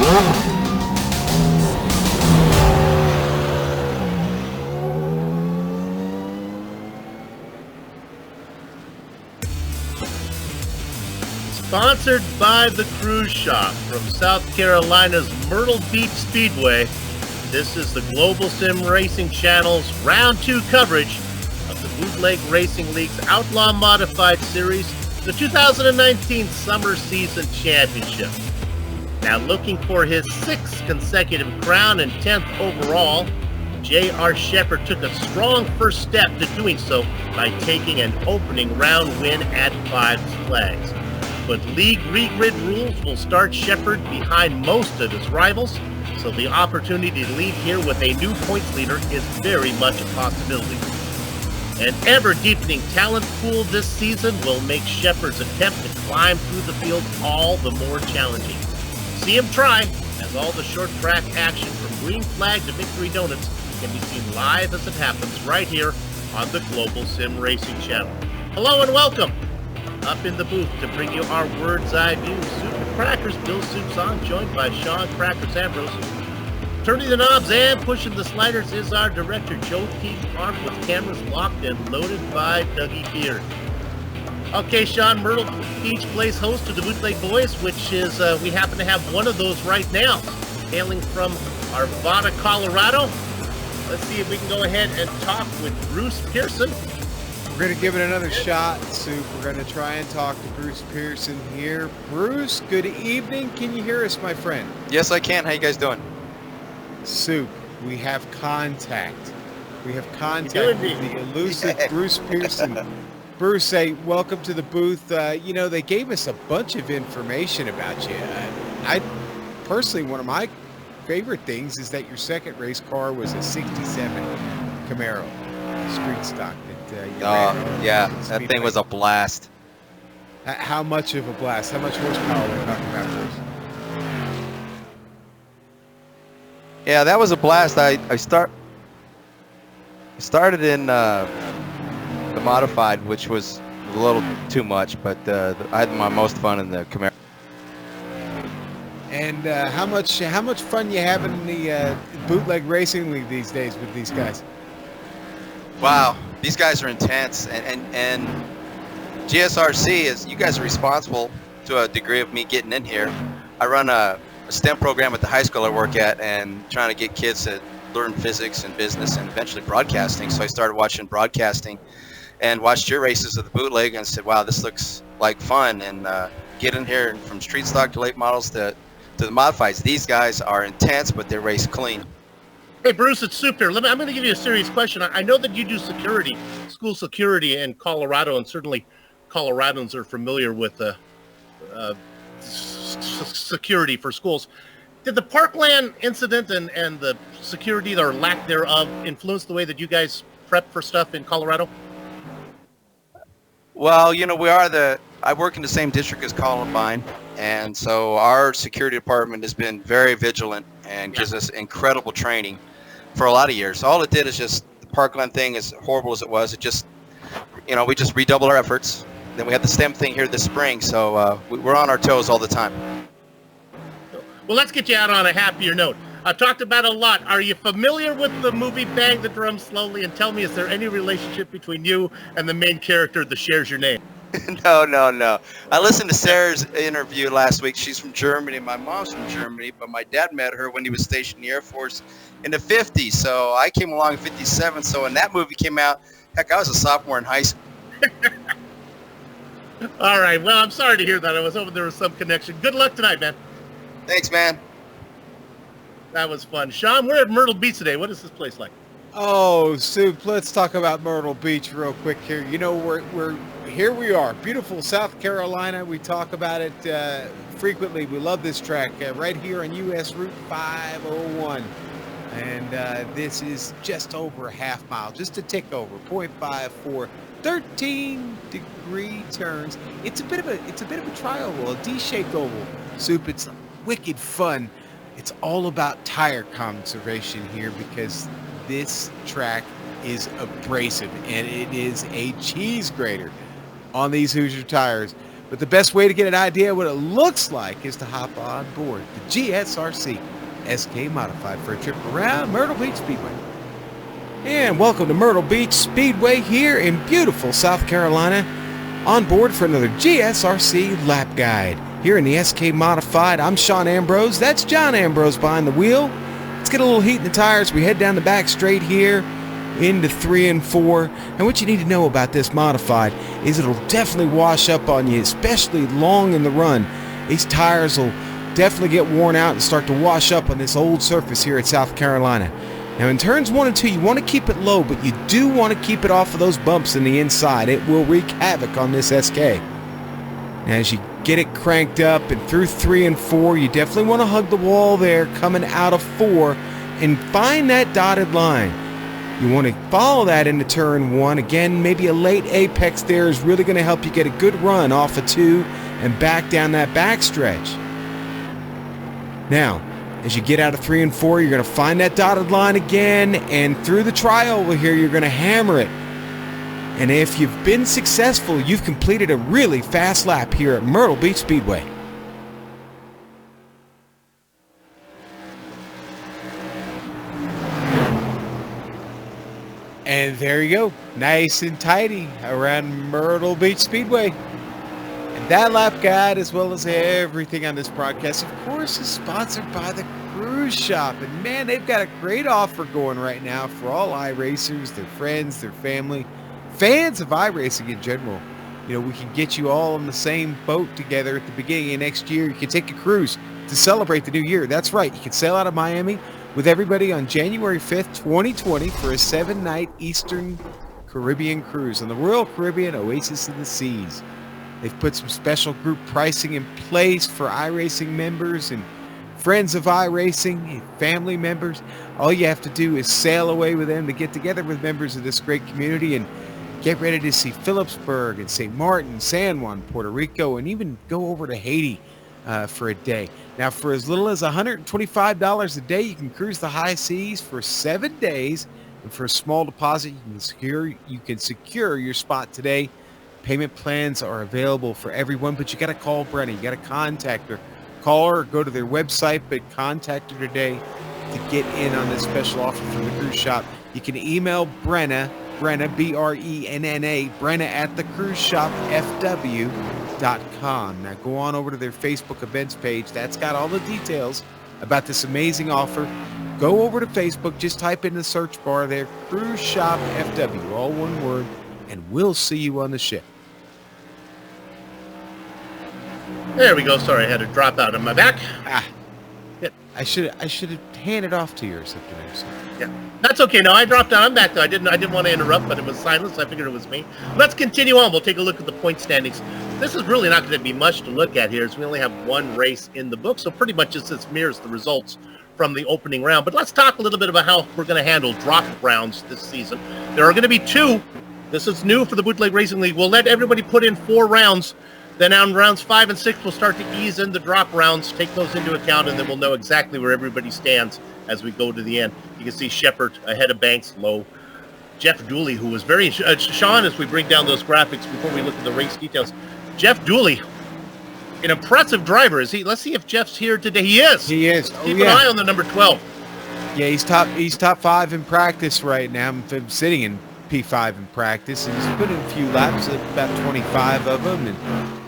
Sponsored by the Cruise Shop from South Carolina's Myrtle Beach Speedway, this is the Global SimRacing Channel's Round 2 coverage of the Bootleg Racing League's Outlaw Modified Series, the 2019 Summer Season Championship. Now looking for his 6th consecutive crown and 10th overall, J.R. Shepherd took a strong first step to doing so by taking an opening round win at Five Flags. But league regrid rules will start Shepherd behind most of his rivals, so the opportunity to lead here with a new points leader is very much a possibility. An ever-deepening talent pool this season will make Shepherd's attempt to climb through the field all the more challenging. See him try, as all the short track action from green flag to victory donuts can be seen live as it happens right here on the Global SimRacing Channel. Hello and welcome. Up in the booth to bring you our Word's Eye view, Super Crackers, Bill Soups on, joined by Sean Crackers Ambrose. Turning the knobs and pushing the sliders is our director, Joe T. Clark, with cameras locked and loaded by Dougie Beard. Okay, Sean, Myrtle Beach plays host to the Bootleg Boys, which is, we happen to have one of those right now, hailing from Arvada, Colorado. Let's see if we can go ahead and talk with Bruce Pearson. We're going to give it another shot, Soup. We're going to try and talk to Bruce Pearson here. Bruce, good evening. Can you hear us, my friend? Yes, I can. How you guys doing? Soup, we have contact. We have contact with the elusive Bruce Pearson. Bruce, say, welcome to the booth. You know, they gave us a bunch of information about you. I personally, one of my favorite things is that your second race car was a 67 Camaro street stock. Yeah, that thing was a blast. How much of a blast? How much horsepower are we talking about, Bruce? Yeah, that was a blast. I started in the modified, which was a little too much, but I had my most fun in the Camaro. And how much fun you having in the Bootleg Racing League these days with these guys? Wow, these guys are intense, and GSRC is, you guys are responsible to a degree of me getting in here. I run a STEM program at the high school I work at, and trying to get kids to learn physics and business and eventually broadcasting. So I started watching broadcasting and watched your races of the Bootleg and said, wow, this looks like fun. And get in here from street stock to late models to the modifieds. These guys are intense, but they race clean. Hey, Bruce, it's Soup here. I'm going to give you a serious question. I know that you do security, school security in Colorado, and certainly Coloradans are familiar with security for schools. Did the Parkland incident and the security or lack thereof influence the way that you guys prep for stuff in Colorado? Well, you know, I work in the same district as Columbine, and so our security department has been very vigilant and gives us incredible training for a lot of years. All it did is just, the Parkland thing, as horrible as it was, it just, you know, we just redoubled our efforts. Then we had the STEM thing here this spring, so we're on our toes all the time. Well, let's get you out on a happier note. I've talked about a lot. Are you familiar with the movie Bang the Drum Slowly? And tell me, is there any relationship between you and the main character that shares your name? No. I listened to Sarah's interview last week. She's from Germany. My mom's from Germany, but my dad met her when he was stationed in the Air Force in the 50s. So I came along in 57. So when that movie came out, heck, I was a sophomore in high school. All right. Well, I'm sorry to hear that. I was hoping there was some connection. Good luck tonight, man. Thanks, man. That was fun. Sean, we're at Myrtle Beach today. What is this place like? Oh, Soup, let's talk about Myrtle Beach real quick here. You know, we're here we are, beautiful South Carolina. We talk about it frequently. We love this track right here on US Route 501. And this is just over a half mile, just a tick over, 0.54, 13-degree turns. It's a bit of a tri-oval, a D-shaped oval. Soup, it's wicked fun. It's all about tire conservation here because this track is abrasive and it is a cheese grater on these Hoosier tires. But the best way to get an idea of what it looks like is to hop on board the GSRC SK Modified for a trip around Myrtle Beach Speedway. And welcome to Myrtle Beach Speedway here in beautiful South Carolina, on board for another GSRC lap guide. Here in the SK Modified, I'm Sean Ambrose. That's John Ambrose behind the wheel. Let's get a little heat in the tires. We head down the back straight here into 3 and 4. And what you need to know about this Modified is it'll definitely wash up on you, especially long in the run. These tires will definitely get worn out and start to wash up on this old surface here at South Carolina. Now in turns 1 and 2, you want to keep it low, but you do want to keep it off of those bumps in the inside. It will wreak havoc on this SK. Now as you get it cranked up and through 3 and 4, you definitely want to hug the wall there coming out of 4 and find that dotted line. You want to follow that into turn 1. Again, maybe a late apex there is really going to help you get a good run off of 2 and back down that backstretch. Now, as you get out of 3 and 4, you're going to find that dotted line again, and through the trioval here, you're going to hammer it. And if you've been successful, you've completed a really fast lap here at Myrtle Beach Speedway. And there you go, nice and tidy around Myrtle Beach Speedway. And that lap guide, as well as everything on this broadcast, of course, is sponsored by the Cruise Shop. And man, they've got a great offer going right now for all iRacers, their friends, their family, fans of iRacing in general. You know, we can get you all on the same boat together at the beginning of next year. You can take a cruise to celebrate the new year. That's right, you can sail out of Miami with everybody on January 5th, 2020 for a 7-night Eastern Caribbean cruise on the Royal Caribbean Oasis of the Seas. They've put some special group pricing in place for iRacing members and friends of iRacing and family members. All you have to do is sail away with them to get together with members of this great community and get ready to see Phillipsburg and St. Martin, San Juan, Puerto Rico, and even go over to Haiti for a day. Now, for as little as $125 a day, you can cruise the high seas for 7 days, and for a small deposit, you can secure your spot today. Payment plans are available for everyone, but you got to call Brenna. You got to contact her. Call her or go to their website, but contact her today to get in on this special offer from the Cruise Shop. You can email Brenna, B-R-E-N-N-A, Brenna at thecruiseshopfw.com. Now go on over to their Facebook events page. That's got all the details about this amazing offer. Go over to Facebook, just type in the search bar there, Cruise Shop FW, all one word, and we'll see you on the ship. There we go. Sorry, I had to drop out of my back. Yep. I should have handed off to you or something. Yeah, that's okay. No, I dropped out. I'm back though. I didn't want to interrupt, but it was silence. I figured it was me. Let's continue on. We'll take a look at the point standings. This is really not going to be much to look at here, as we only have one race in the book, so pretty much just mirrors the results from the opening round. But let's talk a little bit about how we're going to handle drop rounds this season. There are going to be 2. This is new for the Bootleg Racing League. We'll let everybody put in 4 rounds. Then on rounds 5 and 6, we'll start to ease in the drop rounds, take those into account, and then we'll know exactly where everybody stands as we go to the end. You can see Shepard ahead of Banks, low. Jeff Dooley, who was very... Sean, as we bring down those graphics before we look at the race details. Jeff Dooley, an impressive driver. Is he? Let's see if Jeff's here today. He is. He is. Keep an eye on the number 12. Yeah, he's top 5 in practice right now. I'm sitting in P5 in practice, and he's put in a few laps, about 25 of them, and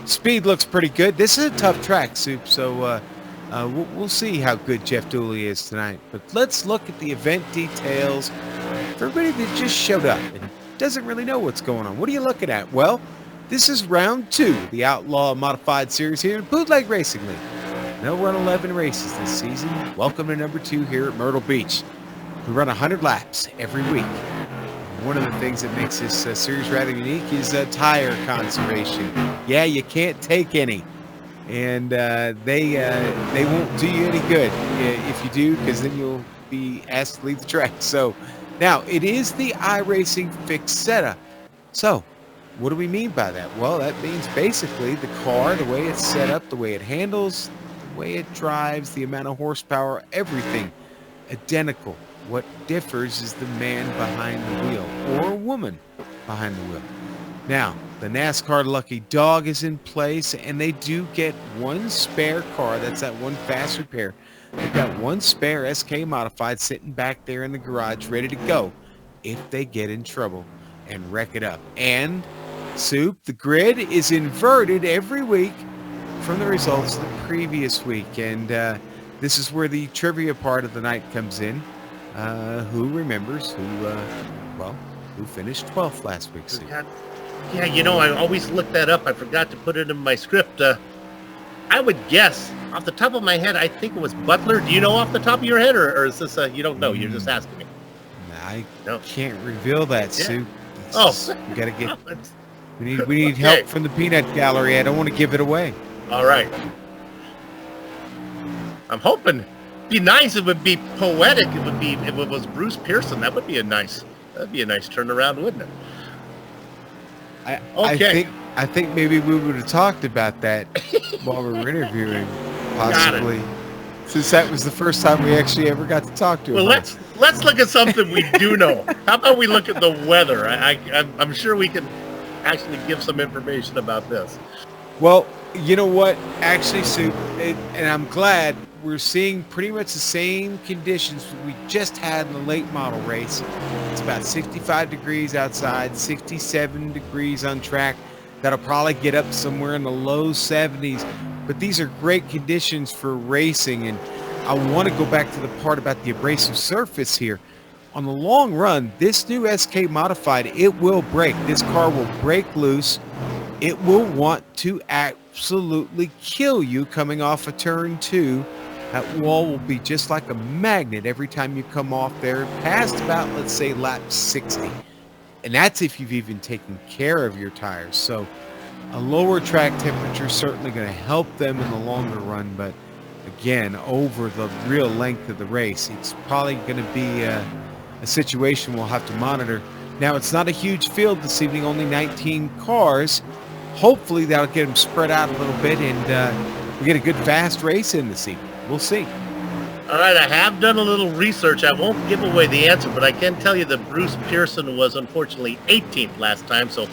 speed looks pretty good. This is a tough track, Soup, so we'll see how good Jeff Dooley is tonight. But let's look at the event details for everybody that just showed up and doesn't really know what's going on. What are you looking at? Well, this is round 2, the Outlaw Modified Series here in Bootleg Racing League. They'll run 11 races this season. Welcome to number 2 here at Myrtle Beach. We run 100 laps every week. One of the things that makes this series rather unique is tire conservation. Yeah, you can't take any, and they won't do you any good if you do, because then you'll be asked to leave the track. So now it is the iRacing fixed setup. So what do we mean by that? Well, that means basically the car, the way it's set up, the way it handles, the way it drives, the amount of horsepower, everything identical. What differs is the man behind the wheel, or a woman behind the wheel. Now, The NASCAR Lucky Dog is in place, and they do get one spare car. That's that one fast repair. They've got one spare SK Modified sitting back there in the garage ready to go if they get in trouble and wreck it up. And, Soup, the grid is inverted every week from the results of the previous week. And this is where the trivia part of the night comes in. Who remembers who finished 12th last week, Soup? Yeah, you know, I always look that up. I forgot to put it in my script. I would guess, off the top of my head, I think it was Butler. Do you know off the top of your head, or is this you don't know? You're just asking me. I can't reveal that, Sue. We gotta get. We need help from the peanut gallery. I don't want to give it away. All right. I'm hoping. It'd be nice. It would be poetic. It would be if it was Bruce Pearson. That'd be a nice turnaround, wouldn't it? I think maybe we would have talked about that while we were interviewing, possibly, since that was the first time we actually ever got to talk to him. Well, let's look at something we do know. How about we look at the weather? I'm sure we can actually give some information about this. Well, you know what? Actually, Sue, and I'm glad we're seeing pretty much the same conditions we just had in the late model race. It's about 65 degrees outside, 67 degrees on track. That'll probably get up somewhere in the low 70s. But these are great conditions for racing. And I want to go back to the part about the abrasive surface here. On the long run, this new SK Modified, it will break. This car will break loose. It will want to absolutely kill you coming off of turn 2. That wall will be just like a magnet every time you come off there past about, let's say, lap 60. And that's if you've even taken care of your tires. So a lower track temperature is certainly going to help them in the longer run. But again, over the real length of the race, it's probably going to be a situation we'll have to monitor. Now, it's not a huge field this evening, only 19 cars. Hopefully that'll get them spread out a little bit and we get a good fast race in this evening. We'll see. All right, I have done a little research. I won't give away the answer, but I can tell you that Bruce Pearson was unfortunately 18th last time, so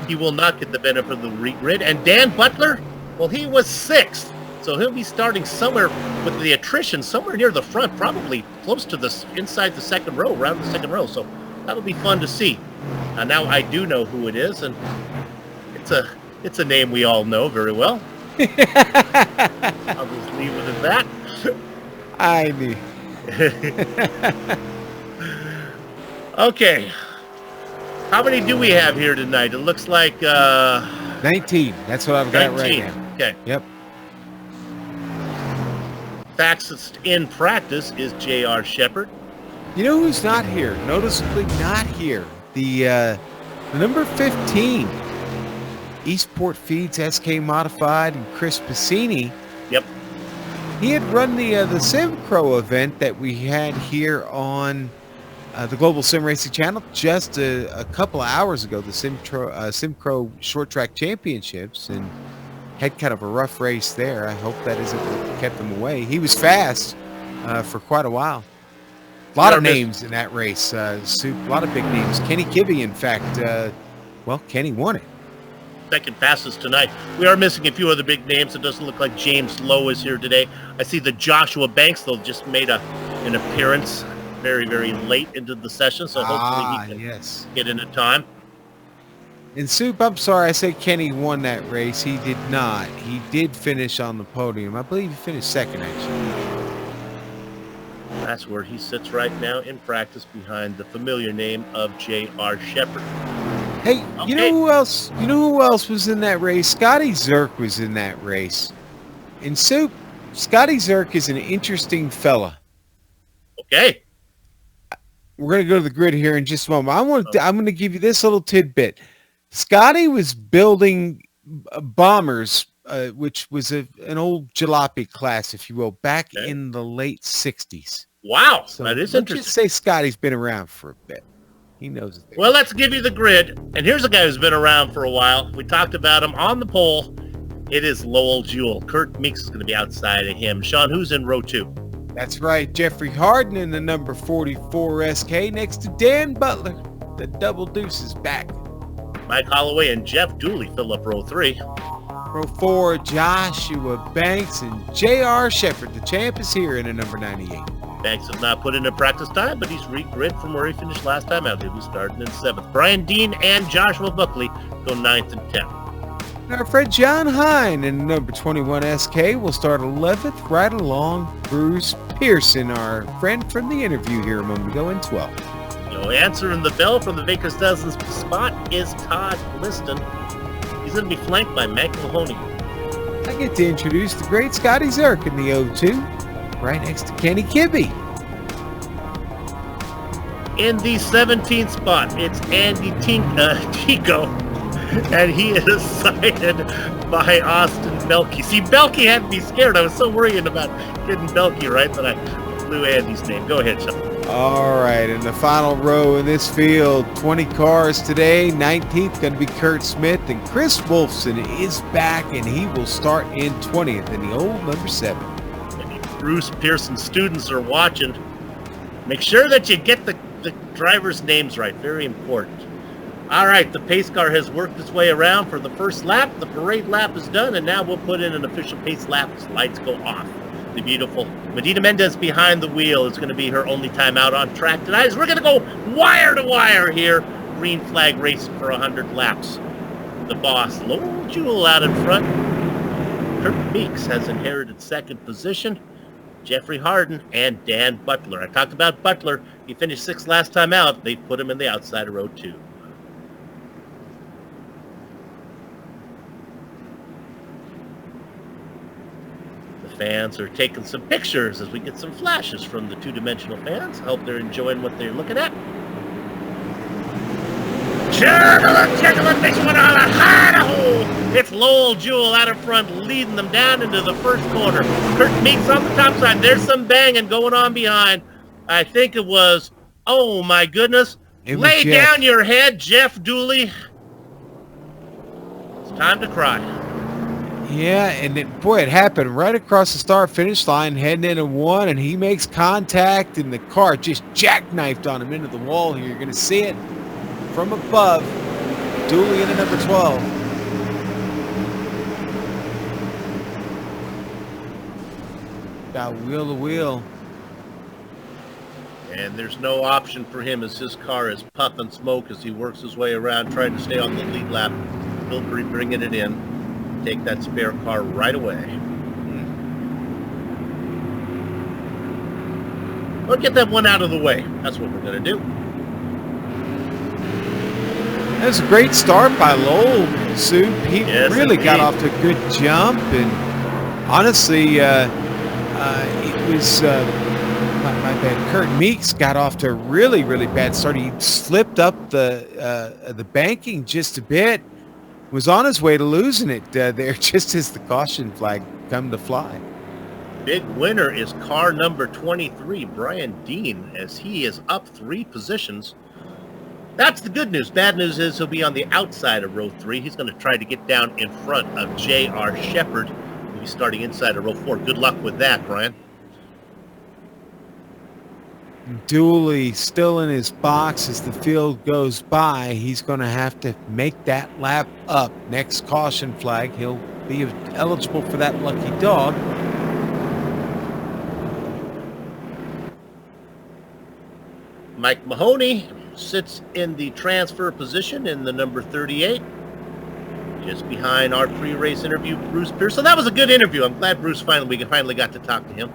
he will not get the benefit of the regrid. And Dan Butler, well, he was 6th, so he'll be starting somewhere with the attrition, somewhere near the front, probably close to the inside the second row, around the second row. So that'll be fun to see. Now I do know who it is, and it's a name we all know very well. I'll just leave it at that. I knew. Okay. How many do we have here tonight? It looks like 19. That's what I've got 19. right now. Okay. Yep. Fastest in practice is J.R. Shepard. You know who's not here? Noticeably not here. The number 15. Eastport Feeds SK Modified and Chris Piscini. Yep. He had run the SimCro event that we had here on the Global SimRacing Channel just a couple of hours ago, the SimCro Short Track Championships, and had kind of a rough race there. I hope that isn't what kept him away. He was fast for quite a while. A lot of names in that race. A lot of big names. Kenny Kibbe, in fact. Kenny won it. Second fastest tonight. We are missing a few other big names. It doesn't look like James Lowe is here today. I see the Joshua Banks, though, just made an appearance very, very late into the session, so hopefully he can get in a time. And Soup, I'm sorry, I said Kenny won that race. He did not. He did finish on the podium. I believe he finished second, actually. That's where he sits right now in practice behind the familiar name of J.R. Shepard. Hey, you know who else? You know who else was in that race? Scotty Zerk was in that race. And Soup, Scotty Zerk is an interesting fella. Okay. We're going to go to the grid here in just a moment. I'm going to give you this little tidbit. Scotty was building bombers, which was an old jalopy class, if you will, back in the late 60s. Wow, so that is interesting. Let's just say Scotty's been around for a bit. He knows it. Well, let's give you the grid. And here's a guy who's been around for a while. We talked about him on the pole. It is Lowell Jewell. Kurt Meeks is going to be outside of him. Sean, who's in row 2? That's right. Jeffrey Harden in the number 44 SK next to Dan Butler. The double deuce is back. Mike Holloway and Jeff Dooley fill up row 3. Row 4, Joshua Banks and J.R. Shepard. The champ is here in a number 98. Banks has not put in a practice time, but he's regrid from where he finished last time out. He'll be starting in 7th. Brian Dean and Joshua Buckley go 9th and 10th. And our friend John Hine in number 21 SK will start 11th, right along Bruce Pearson, our friend from the interview here a moment ago, in 12th. Answering the bell from the Baker's Dozen spot is Todd Liston. He's going to be flanked by Mike Mahoney. I get to introduce the great Scotty Zerk in the 02, right next to Kenny Kibbe. In the 17th spot, it's Andy Tico, and he is cited by Austin Belkey. See, Belkey had to be scared. I was so worried about getting Belkey right that I blew Andy's name. Go ahead, Sean. All right, in the final row in this field, 20 cars today. 19th going to be Kurt Smith, and Chris Wolfson is back, and he will start in 20th in the old number 7. Bruce Pearson students are watching. Make sure that you get the drivers' names right. Very important. All right, the pace car has worked its way around for the first lap. The parade lap is done, and now we'll put in an official pace lap as lights go off. The beautiful Medina Mendez behind the wheel is going to be her only time out on track tonight. As we're going to go wire to wire here. Green flag racing for 100 laps. The boss, Lowell Jewell, out in front. Kurt Meeks has inherited 2nd position. Jeffrey Harden and Dan Butler. I talked about Butler. He finished 6th last time out. They put him in the outside of row 2. Fans are taking some pictures as we get some flashes from the two-dimensional fans. I hope they're enjoying what they're looking at. It's Lowell Jewell out in front, leading them down into the first corner. Kurt Meeks on the top side. There's some banging going on behind. I think it was, oh my goodness. Lay down your head, Jeff Dooley. It's time to cry. Yeah, and it happened right across the start-finish line, heading into 1, and he makes contact, and the car just jackknifed on him into the wall here. You're going to see it from above. Dooley into number 12. Got wheel to wheel. And there's no option for him as his car is puffing smoke as he works his way around, trying to stay on the lead lap. He'll be bringing it in. Take that spare car right away. We'll get that one out of the way. That's what we're going to do. That was a great start by Lowell, Sue. He really got off to a good jump, and honestly, it was my bad. Kurt Meeks got off to a really, really bad start. He slipped up the banking just a bit. Was on his way to losing it there just as the caution flag come to fly. Big winner is car number 23, Brian Dean, as he is up 3 positions. That's the good news. Bad news is he'll be on the outside of row 3. He's going to try to get down in front of J.R. Shepard. He'll be starting inside of row 4. Good luck with that, Brian. Dooley still in his box as the field goes by. He's going to have to make that lap up. Next caution flag, he'll be eligible for that lucky dog. Mike Mahoney sits in the transfer position in the number 38. Just behind our pre-race interview, Bruce Pearson. That was a good interview. I'm glad we finally got to talk to him.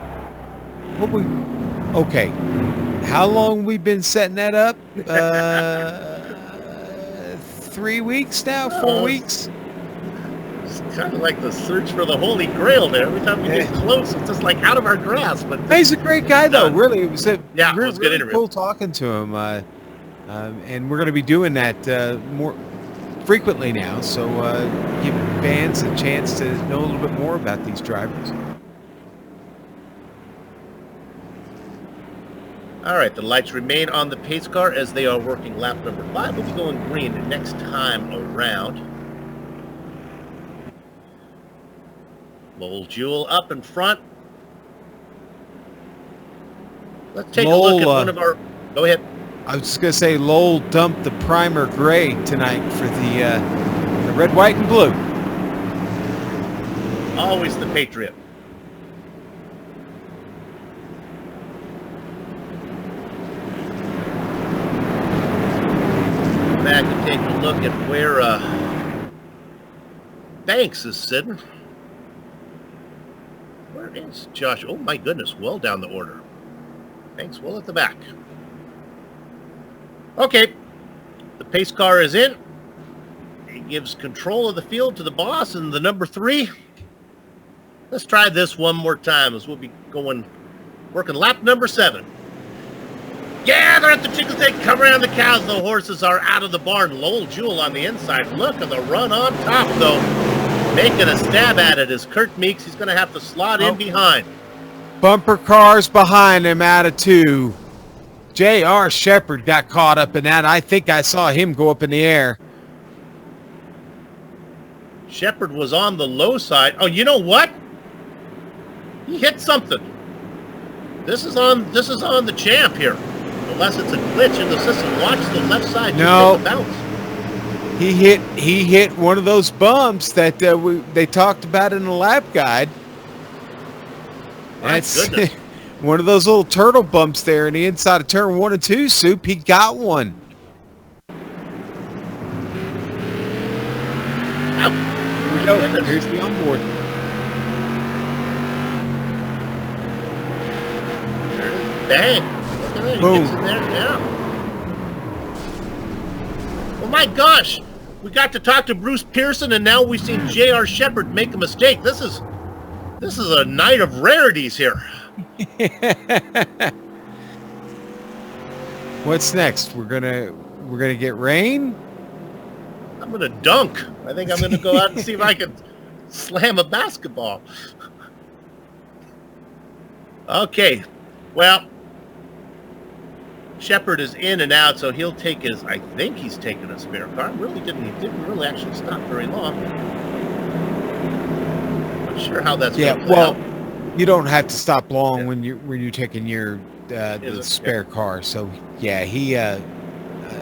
Okay. How long we been setting that up? 3 weeks now? 4 weeks? It's kind of like the search for the Holy Grail there. Every time we get close, it's just like out of our grasp. But he's a great guy, though. Really, it was a it was a good interview. Cool talking to him. And we're going to be doing that more frequently now, so give fans a chance to know a little bit more about these drivers. All right, the lights remain on the pace car as they are working lap number 5. We'll be going green next time around. Lowell Jewell up in front. Let's take a look at one of our... Go ahead. I was just gonna say Lowell dumped the primer gray tonight for the red, white, and blue. Always the Patriot. Back and take a look at where Banks is sitting. Where is Josh? Oh my goodness, well down the order. Banks well at the back. Okay, the pace car is in. He gives control of the field to the boss and the number 3. Let's try this one more time as we'll be working lap number 7. Yeah, they're at the chicken steak. Come around the cows. The horses are out of the barn. Lowell Jewell on the inside. Look at the run on top, though. Making a stab at it is Kurt Meeks. He's going to have to slot in behind. Bumper cars behind him out of 2. J.R. Shepard got caught up in that. I think I saw him go up in the air. Shepard was on the low side. Oh, you know what? He hit something. This is on the champ here. Unless it's a glitch in the system. Watch the left side. No. Bounce. He hit one of those bumps that they talked about in the lap guide. That's one of those little turtle bumps there in the inside of turn 1 and 2, Soup. He got one. Here we go. Here's the onboard. Bang. Boom. There, yeah. Oh my gosh. We got to talk to Bruce Pearson, and now we've seen J.R. Shepard make a mistake. This is a night of rarities here. What's next? We're gonna get rain? I'm gonna dunk. I think I'm gonna go out and see if I can slam a basketball. Okay. Well, Shepard is in and out, so he'll take his. I think he's taking a spare car. He didn't really actually stop very long. Not sure how that's going to play out. You don't have to stop long when you're taking your the spare car. So yeah,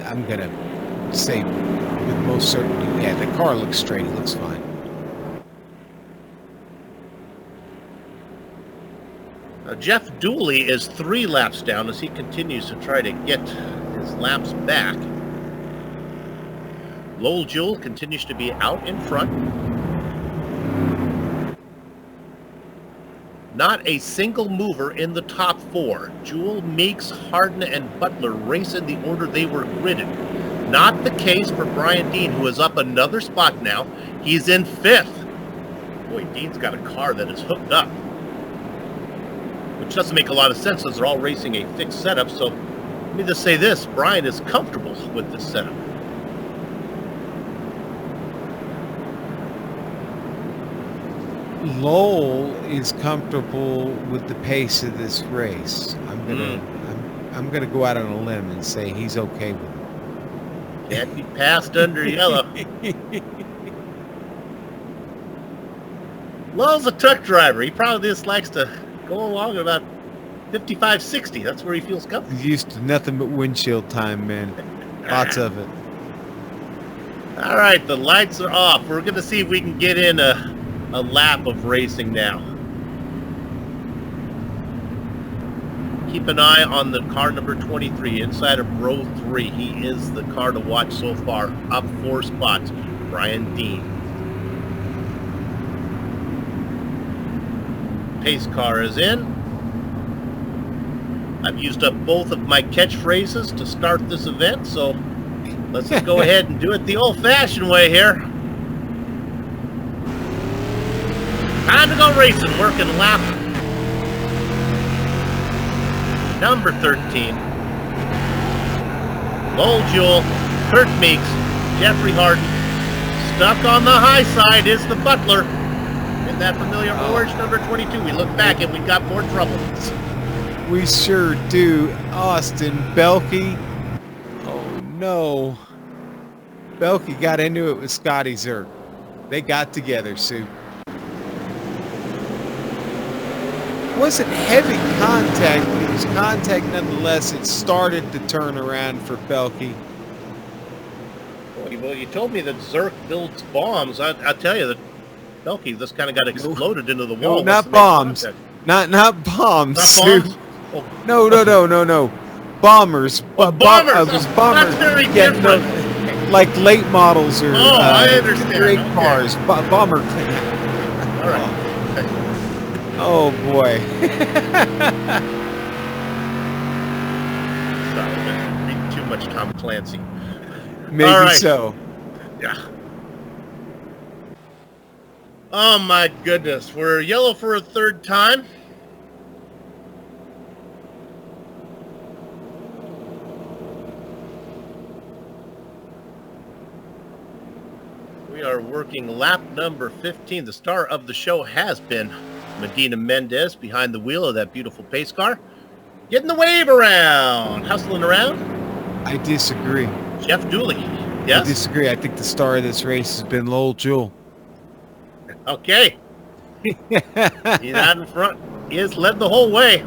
I'm gonna say with most certainty, yeah, the car looks straight. It looks fine. Jeff Dooley is 3 laps down as he continues to try to get his laps back. Lowell Jewell continues to be out in front. Not a single mover in the top 4. Jewell, Meeks, Hardin, and Butler race in the order they were gridded. Not the case for Brian Dean, who is up another spot now. He's in 5th. Boy, Dean's got a car that is hooked up, which doesn't make a lot of sense as they're all racing a fixed setup. So let me just say this, Brian is comfortable with this setup. Lowell is comfortable with the pace of this race. I'm gonna go out on a limb and say he's okay with it. Can't be passed under yellow. Lowell's a truck driver. He probably just likes to go along at about 55, 60. That's where he feels comfortable. He's used to nothing but windshield time, man. Lots of it. All right, the lights are off. We're going to see if we can get in a lap of racing now. Keep an eye on the car number 23 inside of row 3. He is the car to watch so far. Up 4 spots, Brian Dean. Pace car is in. I've used up both of my catchphrases to start this event, so let's just go ahead and do it the old-fashioned way here. Time to go racing, working lap number 13. Lowell Jewell, Kurt Meeks, Jeffrey Hardin. Stuck on the high side is the Butler. That familiar orange number 22. We look back and we got more trouble. We sure do. Austin Belkey. Oh no. Belkey got into it with Scotty Zerk. They got together, Sue. wasn't heavy contact, but it was contact nonetheless. It started to turn around for Belky. Well, you told me that Zerk builds bombs. I tell you that Belky just kind of got exploded into the wall. No, not bombs. Not bombs. Not bombs? Oh. No. Bombers. Bombers. It was bombers. That's very different. No, like late models or I understand. great Okay. cars. Bomber. All right. Oh boy. Sorry, I've been reading too much Tom Clancy. Maybe All right. so. Yeah. Oh my goodness, we're yellow for a third time. We are working lap number 15. The star of the show has been Medina Mendez behind the wheel of that beautiful pace car. Getting the wave around, hustling around. I disagree. Jeff Dooley. Yes? I disagree. I think the star of this race has been Lowell Jewell. Okay. He's out in front. He has led the whole way.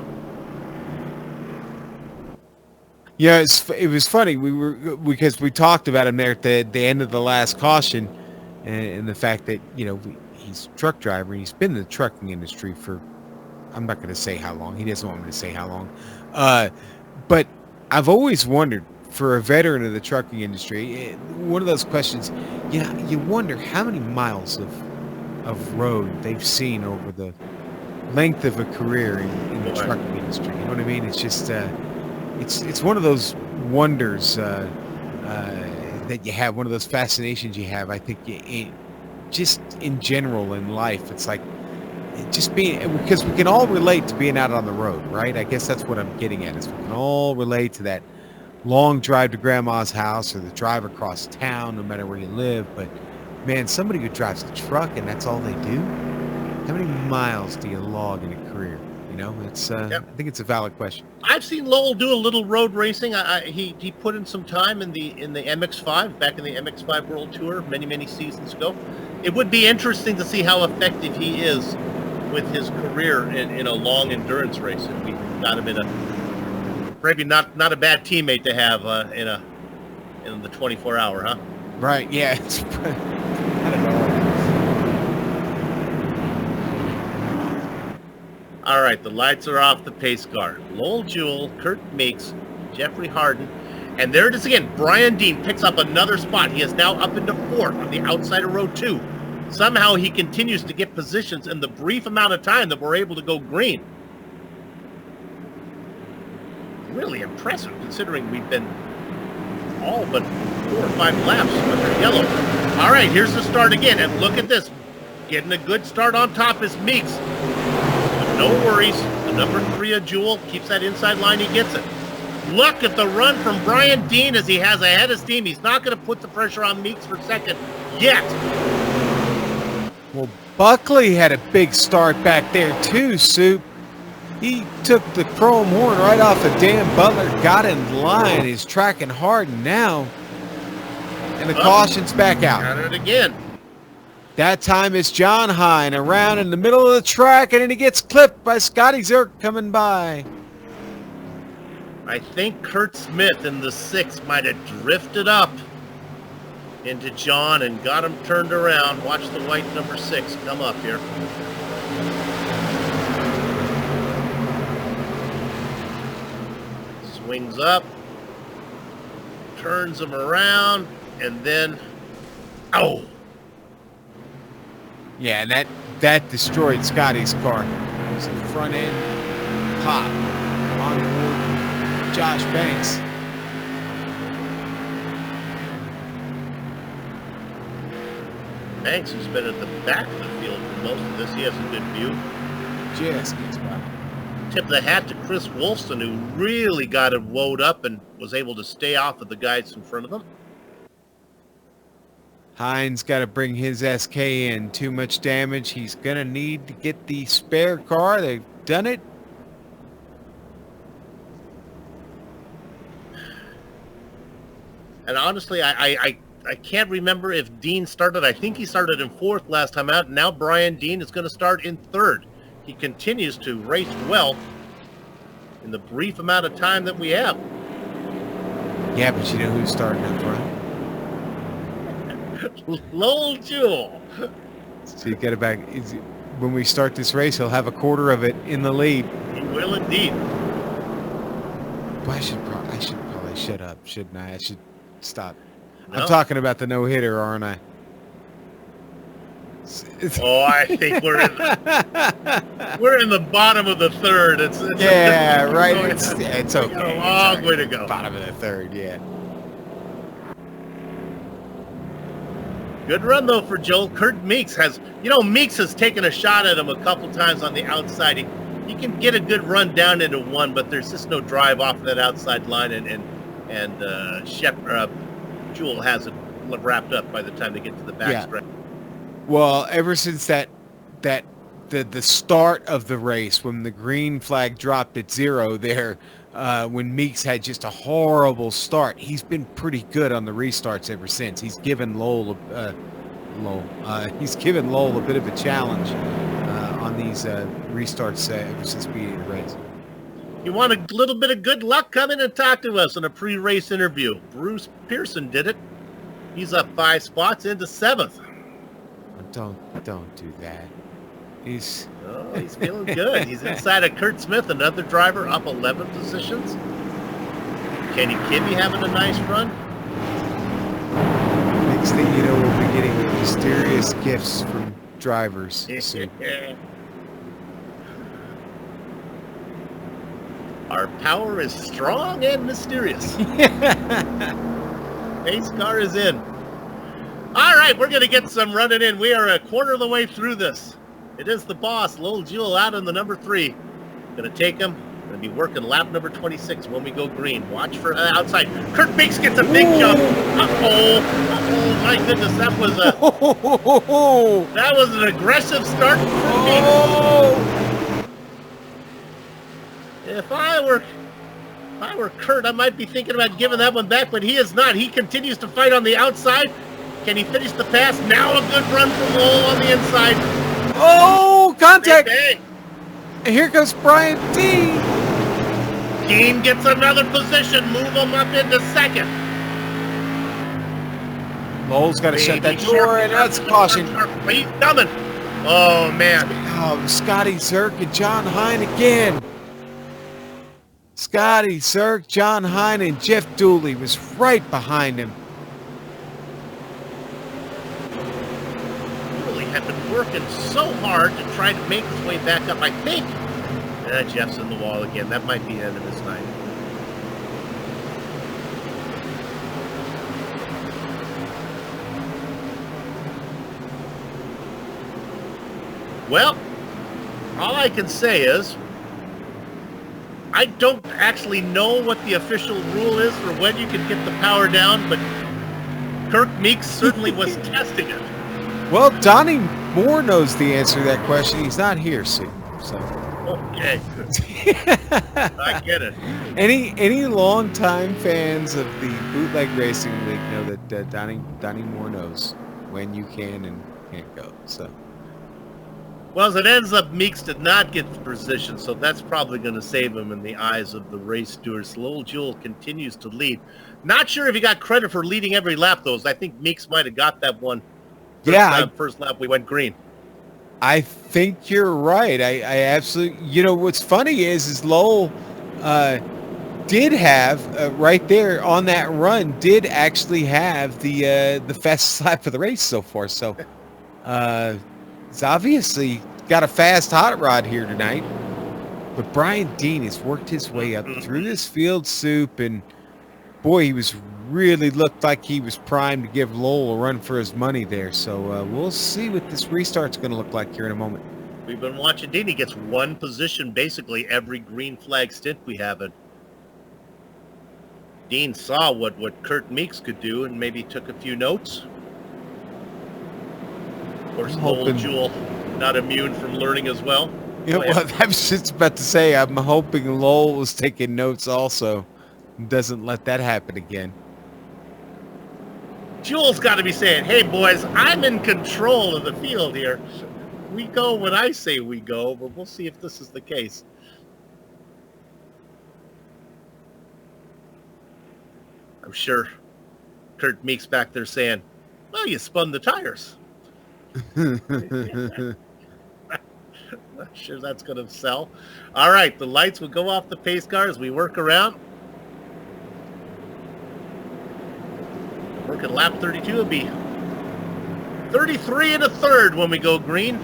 Yeah, it was funny. Because we talked about him there at the end of the last caution, and the fact that he's a truck driver. And he's been in the trucking industry for, I'm not going to say how long. He doesn't want me to say how long. But I've always wondered, for a veteran of the trucking industry, one of those questions. You wonder how many miles of road they've seen over the length of a career in the trucking industry. You know what I mean? It's just it's one of those wonders that you have, one of those fascinations you have. I think just in general in life, it's like just being, because we can all relate to being out on the road, right? I guess that's what I'm getting at, is we can all relate to that long drive to grandma's house or the drive across town, no matter where you live. But man, somebody who drives a truck and that's all they do, how many miles do you log in a career? It's I think it's a valid question. I've seen Lowell do a little road racing. He put in some time in the MX-5, back in the MX-5 World Tour many seasons ago. It would be interesting to see how effective he is with his career in a long endurance race. If we got him in maybe not a bad teammate to have in the 24-hour, huh? Right. Yeah. I don't know. All right, the lights are off the pace car. Lowell Jewell, Kurt Meeks, Jeffrey Harden, and there it is again. Brian Dean picks up another spot. He is now up into fourth on the outside of row 2. Somehow he continues to get positions in the brief amount of time that we're able to go green. Really impressive, considering we've been all but 4 or 5 laps under yellow. All right, here's the start again, and look at this. Getting a good start on top is Meeks. But no worries, the number 3 of Jewell keeps that inside line, he gets it. Look at the run from Brian Dean as he has a head of steam. He's not going to put the pressure on Meeks for second yet. Well, Buckley had a big start back there too, Soup. He took the chrome horn right off of Dan Butler, got in line, is tracking hard now. And the caution's back out. Got it again. That time it's John Hine around in the middle of the track, and then he gets clipped by Scotty Zerk coming by. I think Kurt Smith in the 6 might have drifted up into John and got him turned around. Watch the white number 6 come up here. Swings up, turns him around, and then, oh! Yeah, and that destroyed Scotty's car. It was a front end pop on board Josh Banks. Banks has been at the back of the field for most of this. He has a good view. Just gets by. Tip the hat to Chris Wolfson, who really got him woed up and was able to stay off of the guys in front of him. Hines got to bring his SK in. Too much damage. He's going to need to get the spare car. They've done it. And honestly, I can't remember if Dean started. I think he started in 4th last time out. Now Brian Dean is going to start in 3rd. he continues to race well in the brief amount of time that we have. Yeah, but you know who's starting up front? Lowell Jewell. So you get it back. When we start this race, he'll have a quarter of it in the lead. He will indeed. Well, I should probably shut up, shouldn't I? I should stop. No. I'm talking about the no-hitter, aren't I? Oh, I think we're in the bottom of the third. It's yeah, right. It's okay. A long way to go. Bottom of the third, yeah. Good run, though, for Joel. Kurt Meeks has, Meeks has taken a shot at him a couple times on the outside. He can get a good run down into one, but there's just no drive off of that outside line, and Jewell has it wrapped up by the time they get to the backstretch. Yeah. Well, ever since the start of the race, when the green flag dropped at 0 there, when Meeks had just a horrible start, he's been pretty good on the restarts ever since. He's given Lowell a bit of a challenge on these restarts ever since the beginning of the race. You want a little bit of good luck? Come in and talk to us in a pre-race interview. Bruce Pearson did it. He's up 5 spots into 7th. Don't do that. He's feeling good. He's inside of Kurt Smith, another driver, up 11 positions. Kenny Kimmy having a nice run. Next thing you know, we'll be getting mysterious gifts from drivers soon. Our power is strong and mysterious. Pace car is in. All right, we're going to get some running in. We are a quarter of the way through this. It is the boss, Lowell Jewell, out on the number 3. Going to take him. Going to be working lap number 26 when we go green. Watch for outside. Kurt Meeks gets a big jump. Uh-oh, my goodness, that was an aggressive start for Meeks. If I were Kurt, I might be thinking about giving that one back, but he is not. He continues to fight on the outside. Can he finish the pass? Now a good run from Lowell on the inside. Oh, contact! Bang. And here goes Brian Dean. Dean gets another position. Move him up into 2nd. Lowell's got to shut that door, and that's caution. He's coming. Oh, man. Oh, Scotty Zerk and John Hine again. Scotty Zerk, John Hine, and Jeff Dooley was right behind him. Had been working so hard to try to make his way back up. I think Jeff's in the wall again. That might be the end of his night. Well, all I can say is I don't actually know what the official rule is for when you can get the power down, but Kirk Meeks certainly was testing it. Well, Donnie Moore knows the answer to that question. He's not here, Sue. So. Okay. I get it. Any longtime fans of the Bootleg Racing League know that Donnie Moore knows when you can and can't go. So. Well, as it ends up, Meeks did not get the position, so that's probably going to save him in the eyes of the race stewards. Lowell Jewell continues to lead. Not sure if he got credit for leading every lap, though. I think Meeks might have got that one. First lap we went green. I think you're right. I absolutely. What's funny is Lowell did have right there on that run did actually have the fastest lap of the race so far. So it's obviously got a fast hot rod here tonight. But Brian Dean has worked his way up through this field soup, and boy, he really looked like he was primed to give Lowell a run for his money there. So we'll see what this restart's going to look like here in a moment. We've been watching Dean. He gets one position basically every green flag stint we have it. Dean saw what Kurt Meeks could do and maybe took a few notes. Of course, Lowell Jewell not immune from learning as well. Yeah, well, I was just about to say, I'm hoping Lowell was taking notes also. Doesn't let that happen again. Jewell's got to be saying, hey, boys, I'm in control of the field here. We go when I say we go, but we'll see if this is the case. I'm sure Kurt Meek's back there saying, well, you spun the tires. Not sure that's going to sell. All right, the lights will go off the pace car as we work around. Work at lap 32. It'll be 33 1/3 when we go green.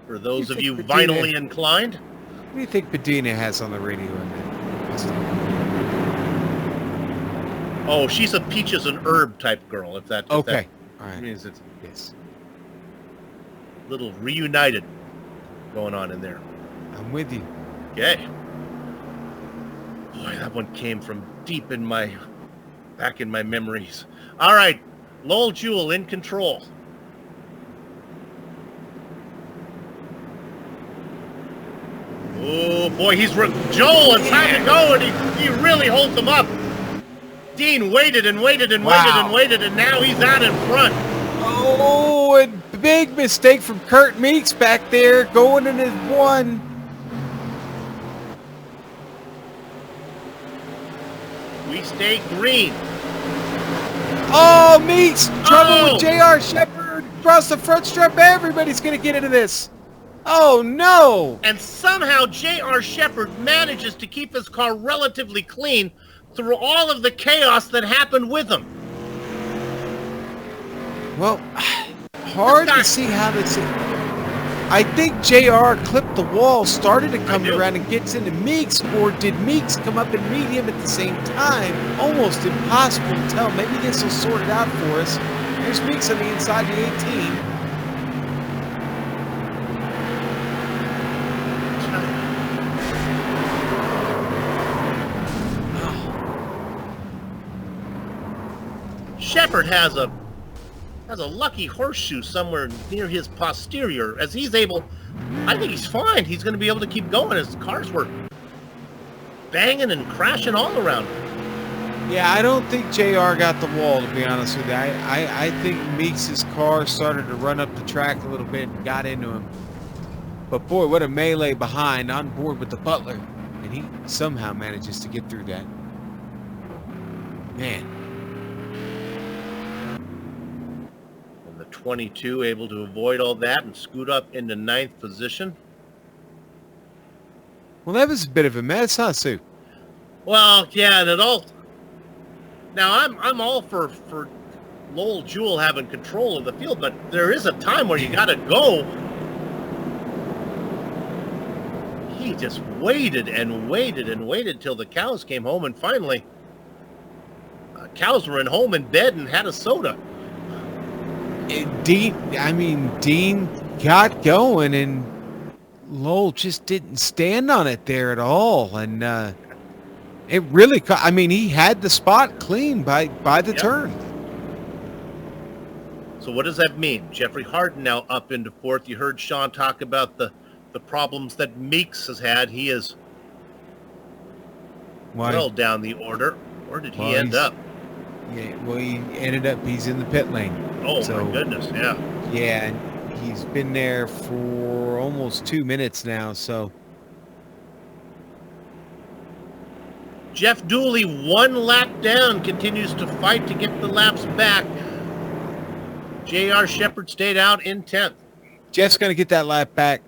For those of you vinylly inclined. What do you think Bedina has on the radio in that? Oh, she's a peaches and herb type girl, if that. Okay. All right. Means it's Yes. little reunited going on in there. I'm with you. Okay. Boy, that one came from deep in my, back in my memories. All right, Lowell Jewell in control. Oh boy, Joel is trying to go, and he really holds him up. Dean waited and waited and waited and waited, and now he's out in front. Oh, and big mistake from Kurt Meeks back there, going in his one. We stay green. Oh, Meeks, trouble with JR Shepherd across the front strip. Everybody's going to get into this. Oh, no. And somehow J.R. Shepherd manages to keep his car relatively clean through all of the chaos that happened with him. Well, hard to see how this is. I think JR clipped the wall, started to come around and gets into Meeks, or did Meeks come up and meet him at the same time? Almost impossible to tell. Maybe this will sort it out for us. Here's Meeks on the inside of the 18. Shepherd has a lucky horseshoe somewhere near his posterior, as he's able. I think he's fine. He's going to be able to keep going. His cars were banging and crashing all around him. Yeah, I don't think JR got the wall, to be honest with you. I think Meeks' car started to run up the track a little bit and got into him. But boy, what a melee behind, on board with the Butler. And he somehow manages to get through that. Man. 22 able to avoid all that and scoot up into 9th position. Well, that was a bit of a mess, huh, Sue? Well, yeah, and it all. Now I'm all for Lowell Jewell having control of the field, but there is a time where you got to go. He just waited and waited and waited till the cows came home, and finally, cows were home in bed and had a soda. Dean got going, and Lowell just didn't stand on it there at all. And it really, he had the spot clean by the turn. So what does that mean? Jeffrey Harden now up into 4th. You heard Sean talk about the problems that Meeks has had. He is well down the order. Where did he end up? Yeah, well, he ended up, he's in the pit lane. Oh, so, my goodness, yeah. Yeah, and he's been there for almost 2 minutes now, so. Jeff Dooley, 1 lap down, continues to fight to get the laps back. J.R. Shepherd stayed out in 10th. Jeff's going to get that lap back.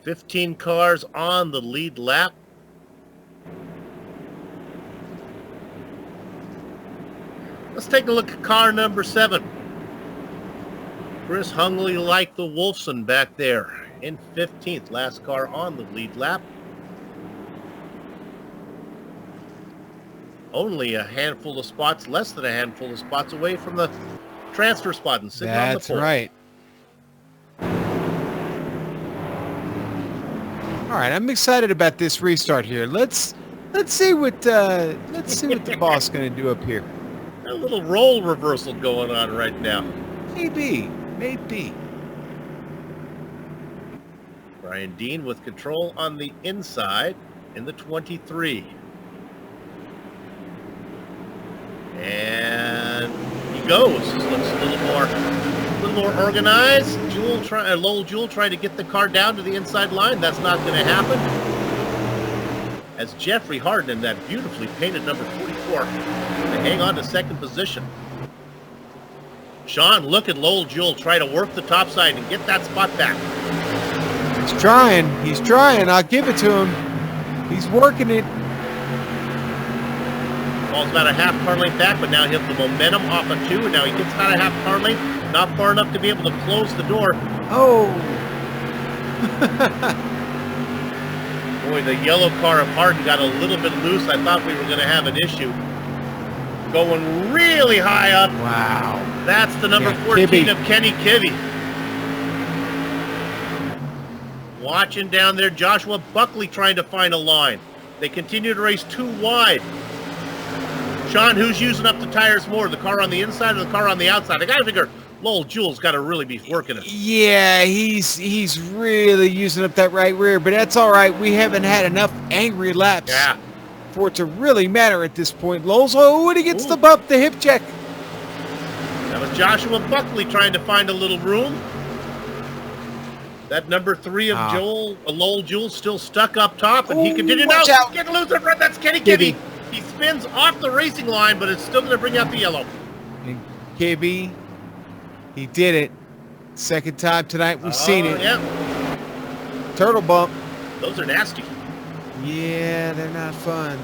"15 cars on the lead lap. Let's take a look at car number 7. Chris Hungley like the Wolfson back there in 15th. Last car on the lead lap. Only a handful of spots, less than a handful of spots away from the transfer spot and sitting on the pole. That's right. All right, I'm excited about this restart here. Let's see what the boss is going to do up here. A little role reversal going on right now. Maybe. Brian Dean with control on the inside in the 23. And he goes. Looks a little more organized. Lowell Jewell trying to get the car down to the inside line. That's not going to happen. As Jeffrey Harden in that beautifully painted number 44 to hang on to second position. Sean, look at Lowell Jewell try to work the top side and get that spot back. He's trying. He's trying. I'll give it to him. He's working it. Ball's about a half car length back, but now he has the momentum off of 2, and now he gets about a half car length, not far enough to be able to close the door. Oh. Boy, the yellow car of Harden got a little bit loose. I thought we were going to have an issue. Going really high up. Wow. That's the number 14 Kibbe. of Kenny Kibbe. Watching down there, Joshua Buckley trying to find a line. They continue to race 2 wide. Sean, who's using up the tires more, the car on the inside or the car on the outside? I got to figure Lowell Jewell's got to really be working it. Yeah, he's really using up that right rear, but that's all right. We haven't had enough angry laps for it to really matter at this point. Lowell's, when he gets the bump, the hip check. That was Joshua Buckley trying to find a little room. That number 3 of Lowell Jewell still stuck up top, and he continued out. Get loose in front. That's Kenny Kibbe. He spins off the racing line, but it's still going to bring out the yellow. And Kibbe, he did it. Second time tonight, we've seen it. Yep. Turtle bump. Those are nasty. Yeah, they're not fun.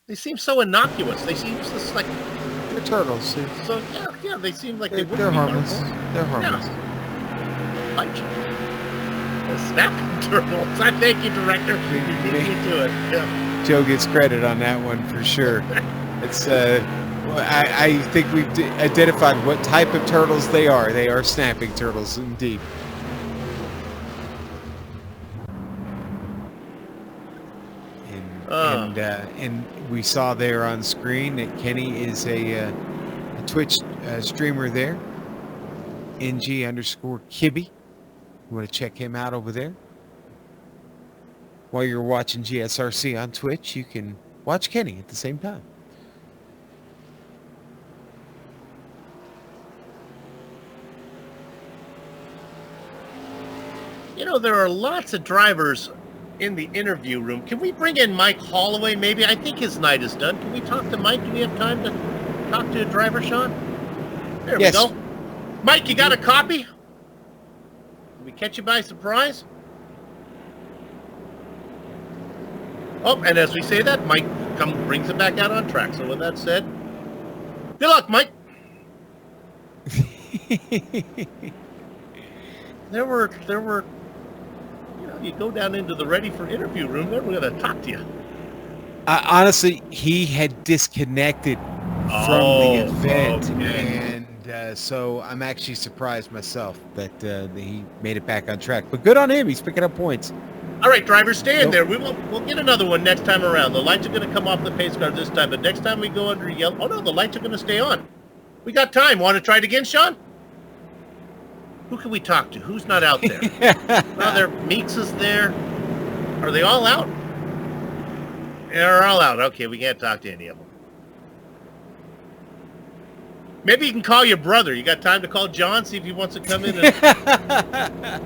They seem so innocuous. They seem just like... They're turtles. So, yeah, they seem like they're harmless. They're harmless. Yeah. Like snapping turtles. I thank you, director. You beat me to it. Yeah. Joe gets credit on that one for sure. It's I think we've identified what type of turtles they are. They are snapping turtles indeed. And we saw there on screen that Kenny is a Twitch streamer there. NG_Kibbe. You want to check him out over there? While you're watching GSRC on Twitch, you can watch Kenny at the same time. You know, there are lots of drivers in the interview room. Can we bring in Mike Holloway maybe? I think his night is done. Can we talk to Mike? Do we have time to talk to a driver, Sean? There we go. Mike, you got a copy? Did we catch you by surprise? Oh, and as we say that, Mike brings it back out on track. So with that said, good luck, Mike. There were, you know, you go down into the ready for interview room, they're going to talk to you. Honestly, he had disconnected from the event, and so I'm actually surprised myself that he made it back on track. But good on him; he's picking up points. All right, driver, stay in there. We'll get another one next time around. The lights are going to come off the pace car this time, but next time we go under yellow. Oh no, the lights are going to stay on. We got time. Want to try it again, Sean? Who can we talk to? Who's not out there? Well, there. Meeks is there. Are they all out? They're all out. Okay, we can't talk to any of them. Maybe you can call your brother. You got time to call John, see if he wants to come in and...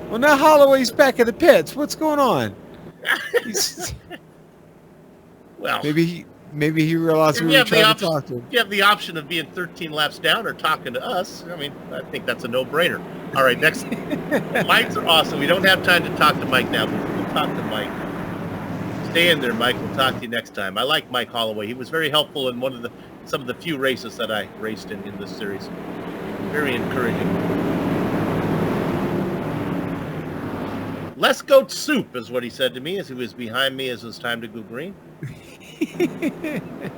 Well, now Holloway's back in the pits. What's going on? Well, maybe he realized we were trying to talk to him. If you have the option of being 13 laps down or talking to us, I mean, I think that's a no-brainer. All right, next. Lights are awesome. We don't have time to talk to Mike now, but we'll talk to Mike. Stay in there, Mike. We'll talk to you next time. I like Mike Holloway. He was very helpful in some of the few races that I raced in this series. Very encouraging. Let's go soup, is what he said to me as he was behind me as it was time to go green.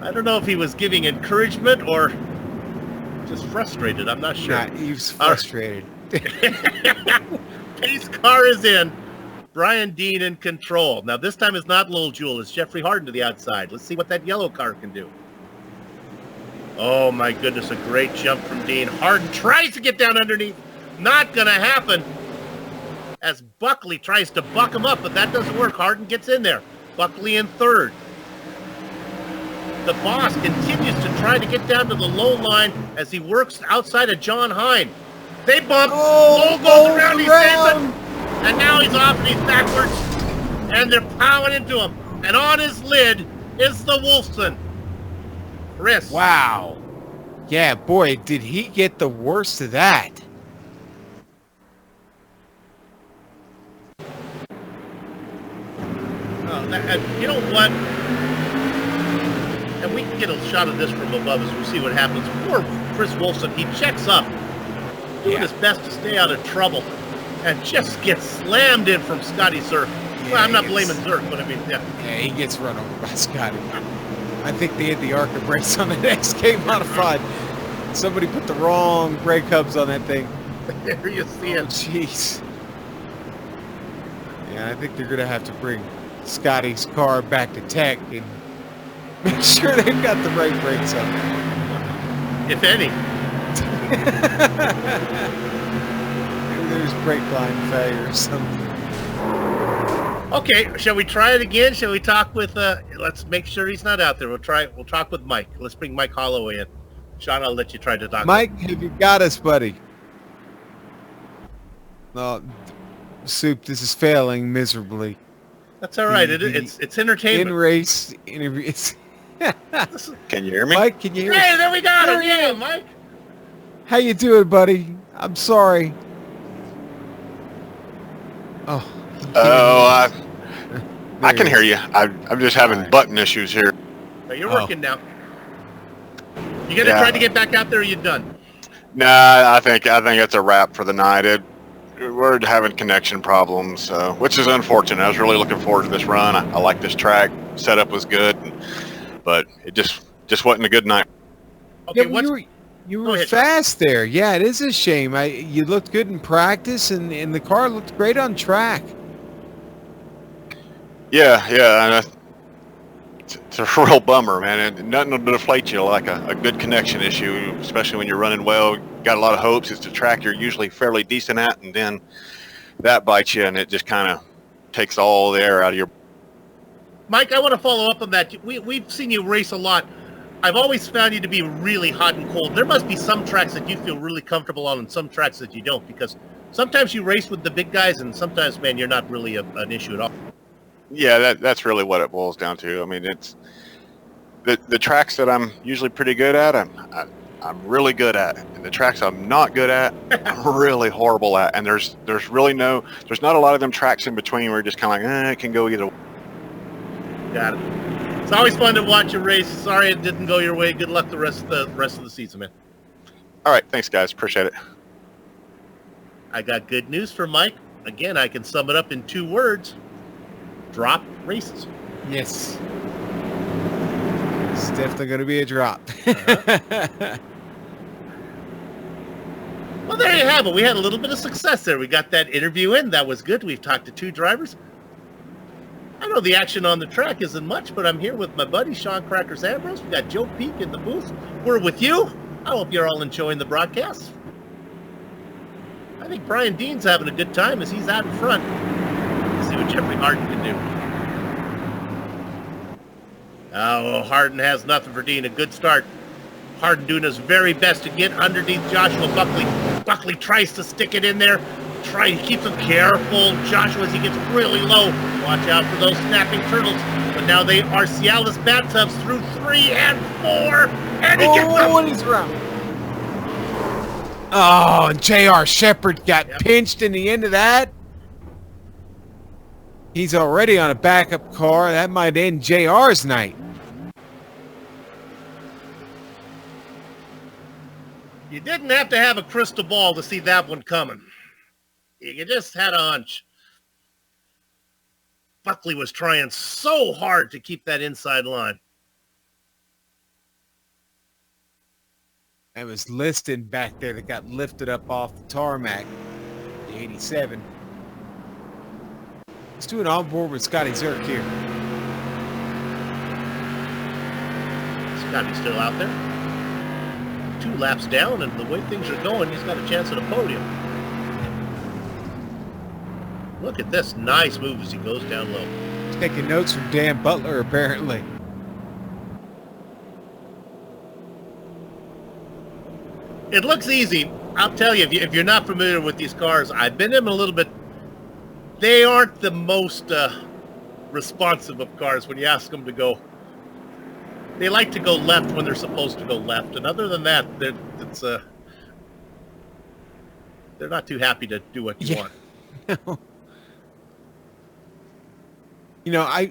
I don't know if he was giving encouragement or just frustrated. I'm not sure. Nah, he was frustrated. Pace car is in. Brian Dean in control. Now this time it's not Lowell Jewell. It's Jeffrey Harden to the outside. Let's see what that yellow car can do. Oh my goodness, a great jump from Dean. Harden tries to get down underneath. Not going to happen. as Buckley tries to buck him up, but that doesn't work. Harden gets in there. Buckley in third. The boss continues to try to get down to the low line as he works outside of John Hine. They bump. Low goes around. He saves it. And now he's off and he's backwards. And they're plowing into him. And on his lid is the Wolfson. Chris. Wow. Yeah, boy, did he get the worst of that. You know what? And we can get a shot of this from above as we see what happens. Poor Chris Wolfson, he checks up, doing his best to stay out of trouble, and just gets slammed in from Scotty Zerk. Yeah, well, I'm not blaming Zerk, but I mean, yeah. Yeah, he gets run over by Scotty. I think they hit the ARCA brakes on the XK Modified. Somebody put the wrong brake hubs on that thing. There you see it. Jeez. Yeah, I think they're going to have to bring Scotty's car back to tech and make sure they've got the right brakes on. If any. Maybe there's brake line failure or something. Okay, shall we try it again? Shall we talk with, let's make sure he's not out there. We'll talk with Mike. Let's bring Mike Holloway in. Sean, I'll let you try to talk. Mike, have you got us, buddy? No, Soup, this is failing miserably. That's all right. It's entertainment. In-race interviews. Can you hear me? Mike, can you hear me? Hey, there we got him. Yeah, Mike. How you doing, buddy? I'm sorry. Oh. I can hear you. I'm just having button issues here. So you're working now. You gonna try to get back out there, or you done? Nah, I think it's a wrap for the night. We're having connection problems, which is unfortunate. I was really looking forward to this run. I like this track. Setup was good, but it just wasn't a good night. Okay, yeah, you were fast there. Yeah, it is a shame. You looked good in practice, and the car looked great on track. Yeah. It's a real bummer, man. And nothing will deflate you like a good connection issue, especially when you're running well. Got a lot of hopes. It's a track you're usually fairly decent at, and then that bites you, and it just kind of takes all the air out of your... Mike, I want to follow up on that. We've seen you race a lot. I've always found you to be really hot and cold. There must be some tracks that you feel really comfortable on and some tracks that you don't, because sometimes you race with the big guys, and sometimes, man, you're not really an issue at all. Yeah, that's really what it boils down to. I mean, it's the tracks that I'm usually pretty good at, I'm really good at, and the tracks I'm not good at, I'm really horrible at. And there's not a lot of them tracks in between where you're just kind of like, it can go either way. Got it. It's always fun to watch a race. Sorry it didn't go your way. Good luck the rest of the season, man. All right, thanks guys, appreciate it. I got good news for Mike. Again, I can sum it up in 2 words. Drop races. Yes. It's definitely going to be a drop. Well, there you have it. We had a little bit of success there. We got that interview in. That was good. We've talked to 2 drivers. I know the action on the track isn't much, but I'm here with my buddy, Sean Crackers Ambrose. We got Joe Peak in the booth. We're with you. I hope you're all enjoying the broadcast. I think Brian Dean's having a good time as he's out in front. See what Jeffrey Harden can do. Oh, Harden has nothing for Dean. A good start. Harden doing his very best to get underneath Joshua Buckley. Buckley tries to stick it in there. He keeps him careful. Joshua, as he gets really low. Watch out for those snapping turtles. But now they are Cialis bathtubs through 3 and 4. And he gets them. And he's around. Oh, and J.R. Shepard got pinched in the end of that. He's already on a backup car. That might end JR's night. You didn't have to have a crystal ball to see that one coming. You just had a hunch. Buckley was trying so hard to keep that inside line. That was Liston back there that got lifted up off the tarmac. The 87. Let's do an onboard with Scotty Zerk here. Scotty's still out there. 2 laps down, and the way things are going, he's got a chance at a podium. Look at this nice move as he goes down low. Taking notes from Dan Butler, apparently. It looks easy. I'll tell you, if you're not familiar with these cars, I've been in them a little bit. They aren't the most responsive of cars when you ask them to go. They like to go left when they're supposed to go left, and other than that, they're not too happy to do what you want. No. You know,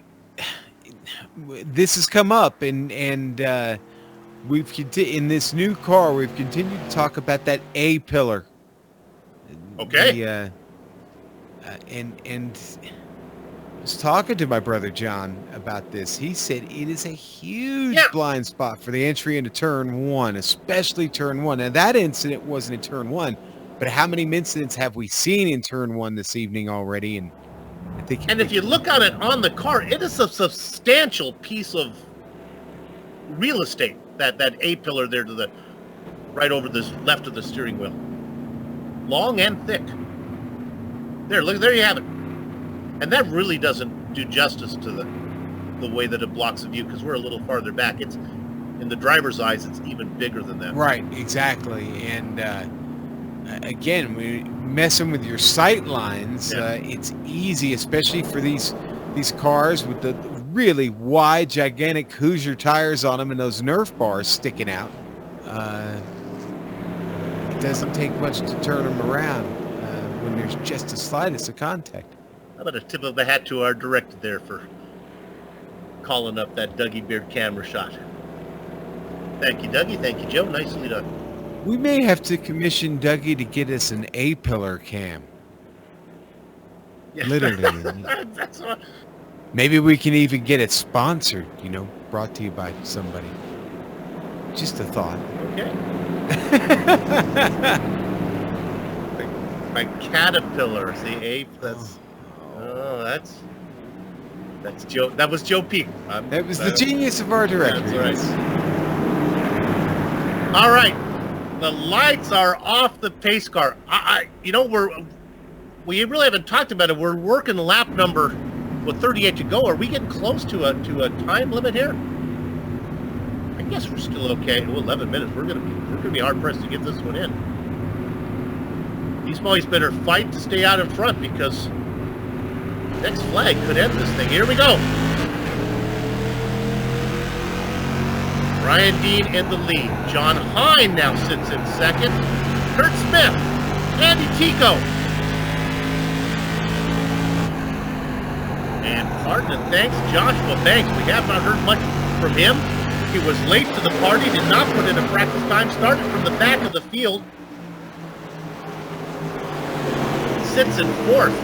this has come up, and we've in this new car, we've continued to talk about that A pillar. Okay. And I was talking to my brother John about this. He said it is a huge blind spot for the entry into turn 1, especially turn 1. Now that incident wasn't in turn 1, but how many incidents have we seen in turn 1 this evening already? And I think, if you look on it on the car, it is a substantial piece of real estate. That A pillar there to the right over the left of the steering wheel, long and thick. There, look, there you have it. And that really doesn't do justice to the way that it blocks the view, because we're a little farther back. It's in the driver's eyes, it's even bigger than that. Right, exactly. And again, when messing with your sight lines, it's easy, especially for these cars with the really wide, gigantic Hoosier tires on them and those Nerf bars sticking out. It doesn't take much to turn them around when there's just the slightest of contact. How about a tip of the hat to our director there for calling up that Dougie Beard camera shot. Thank you, Dougie. Thank you, Joe. Nicely done. We may have to commission Dougie to get us an A-pillar cam. Yeah. Literally. That's what... Maybe we can even get it sponsored, you know, brought to you by somebody. Just a thought. Okay. My Caterpillar, the A. That's Joe. That was Joe Peak. That was the genius of our director. That's right. All right, the lights are off the pace car. You know, we really haven't talked about it. We're working lap number with 38 to go. Are we getting close to a time limit here? I guess we're still okay. 11 minutes. We're gonna be hard pressed to get this one in. These boys better fight to stay out in front, because next flag could end this thing. Here we go. Brian Dean in the lead. John Hine now sits in second. Kurt Smith, Andy Tico, and pardon and thanks, Joshua Banks. We have not heard much from him. He was late to the party, did not put in a practice time, started from the back of the field. Sits in fourth.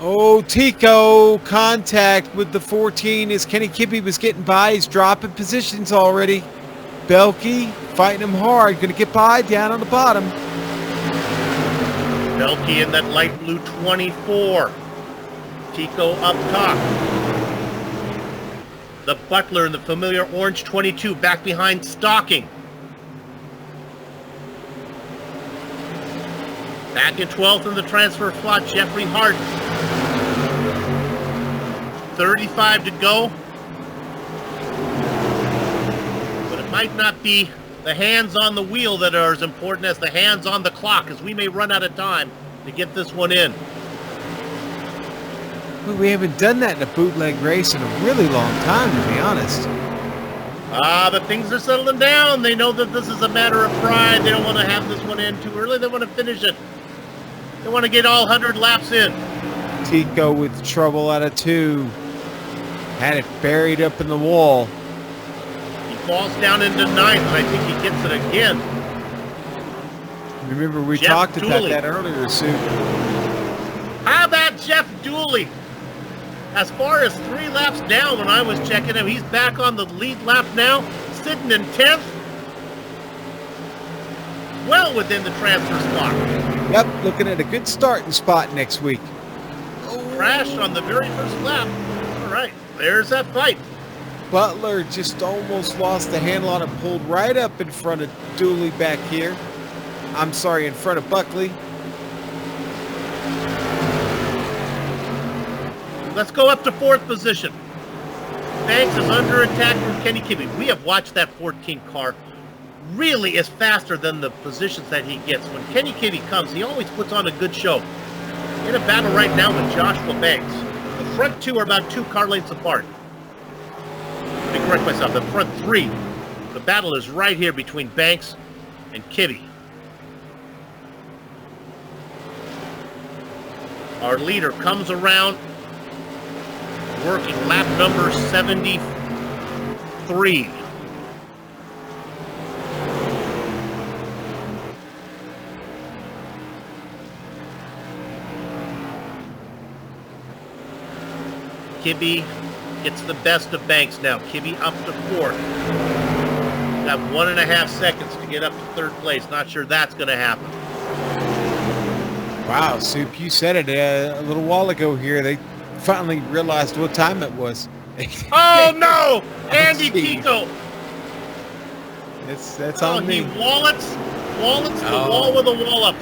Oh, Tico, contact with the 14 as Kenny Kippy was getting by. He's dropping positions already. Belke fighting him hard, going to get by down on the bottom. Belke in that light blue 24. Tico up top. The Butler in the familiar orange 22 back behind Stocking. Back in 12th in the transfer slot, Jeffrey Hart. 35 to go. But it might not be the hands on the wheel that are as important as the hands on the clock, as we may run out of time to get this one in. Well, we haven't done that in a bootleg race in a really long time, to be honest. But things are settling down. They know that this is a matter of pride. They don't want to have this one in too early. They want to finish it. They want to get all 100 laps in. Tico with trouble out of 2. Had it buried up in the wall. He falls down into 9th, and I think he gets it again. Remember, we Jeff talked Dooley. about that earlier, Sue. How about Jeff Dooley? As far as 3 laps down when I was checking him, he's back on the lead lap now, sitting in 10th. Well within the transfer spot. Yep, looking at a good starting spot next week. Crashed on the very first lap. All right, there's that fight. Butler just almost lost the handle on it, pulled right up in front of Dooley back here. I'm sorry, in front of Buckley. Let's go up to 4th position. Banks is under attack from Kenny Kibbe. We have watched that 14 car really is faster than the positions that he gets. When Kenny Kibbe comes, he always puts on a good show. In a battle right now with Joshua Banks. The front 2 are about 2 car lengths apart. Let me correct myself. The front 3. The battle is right here between Banks and Kibbe. Our leader comes around, working lap number 73. Kibbe gets the best of Banks now. Kibbe up to 4th. Got 1.5 seconds to get up to 3rd place. Not sure that's going to happen. Wow, Soup, you said it a little while ago here. They finally realized what time it was. Oh, no! Andy Pico. That's on me. He wallets the wall with a wallop.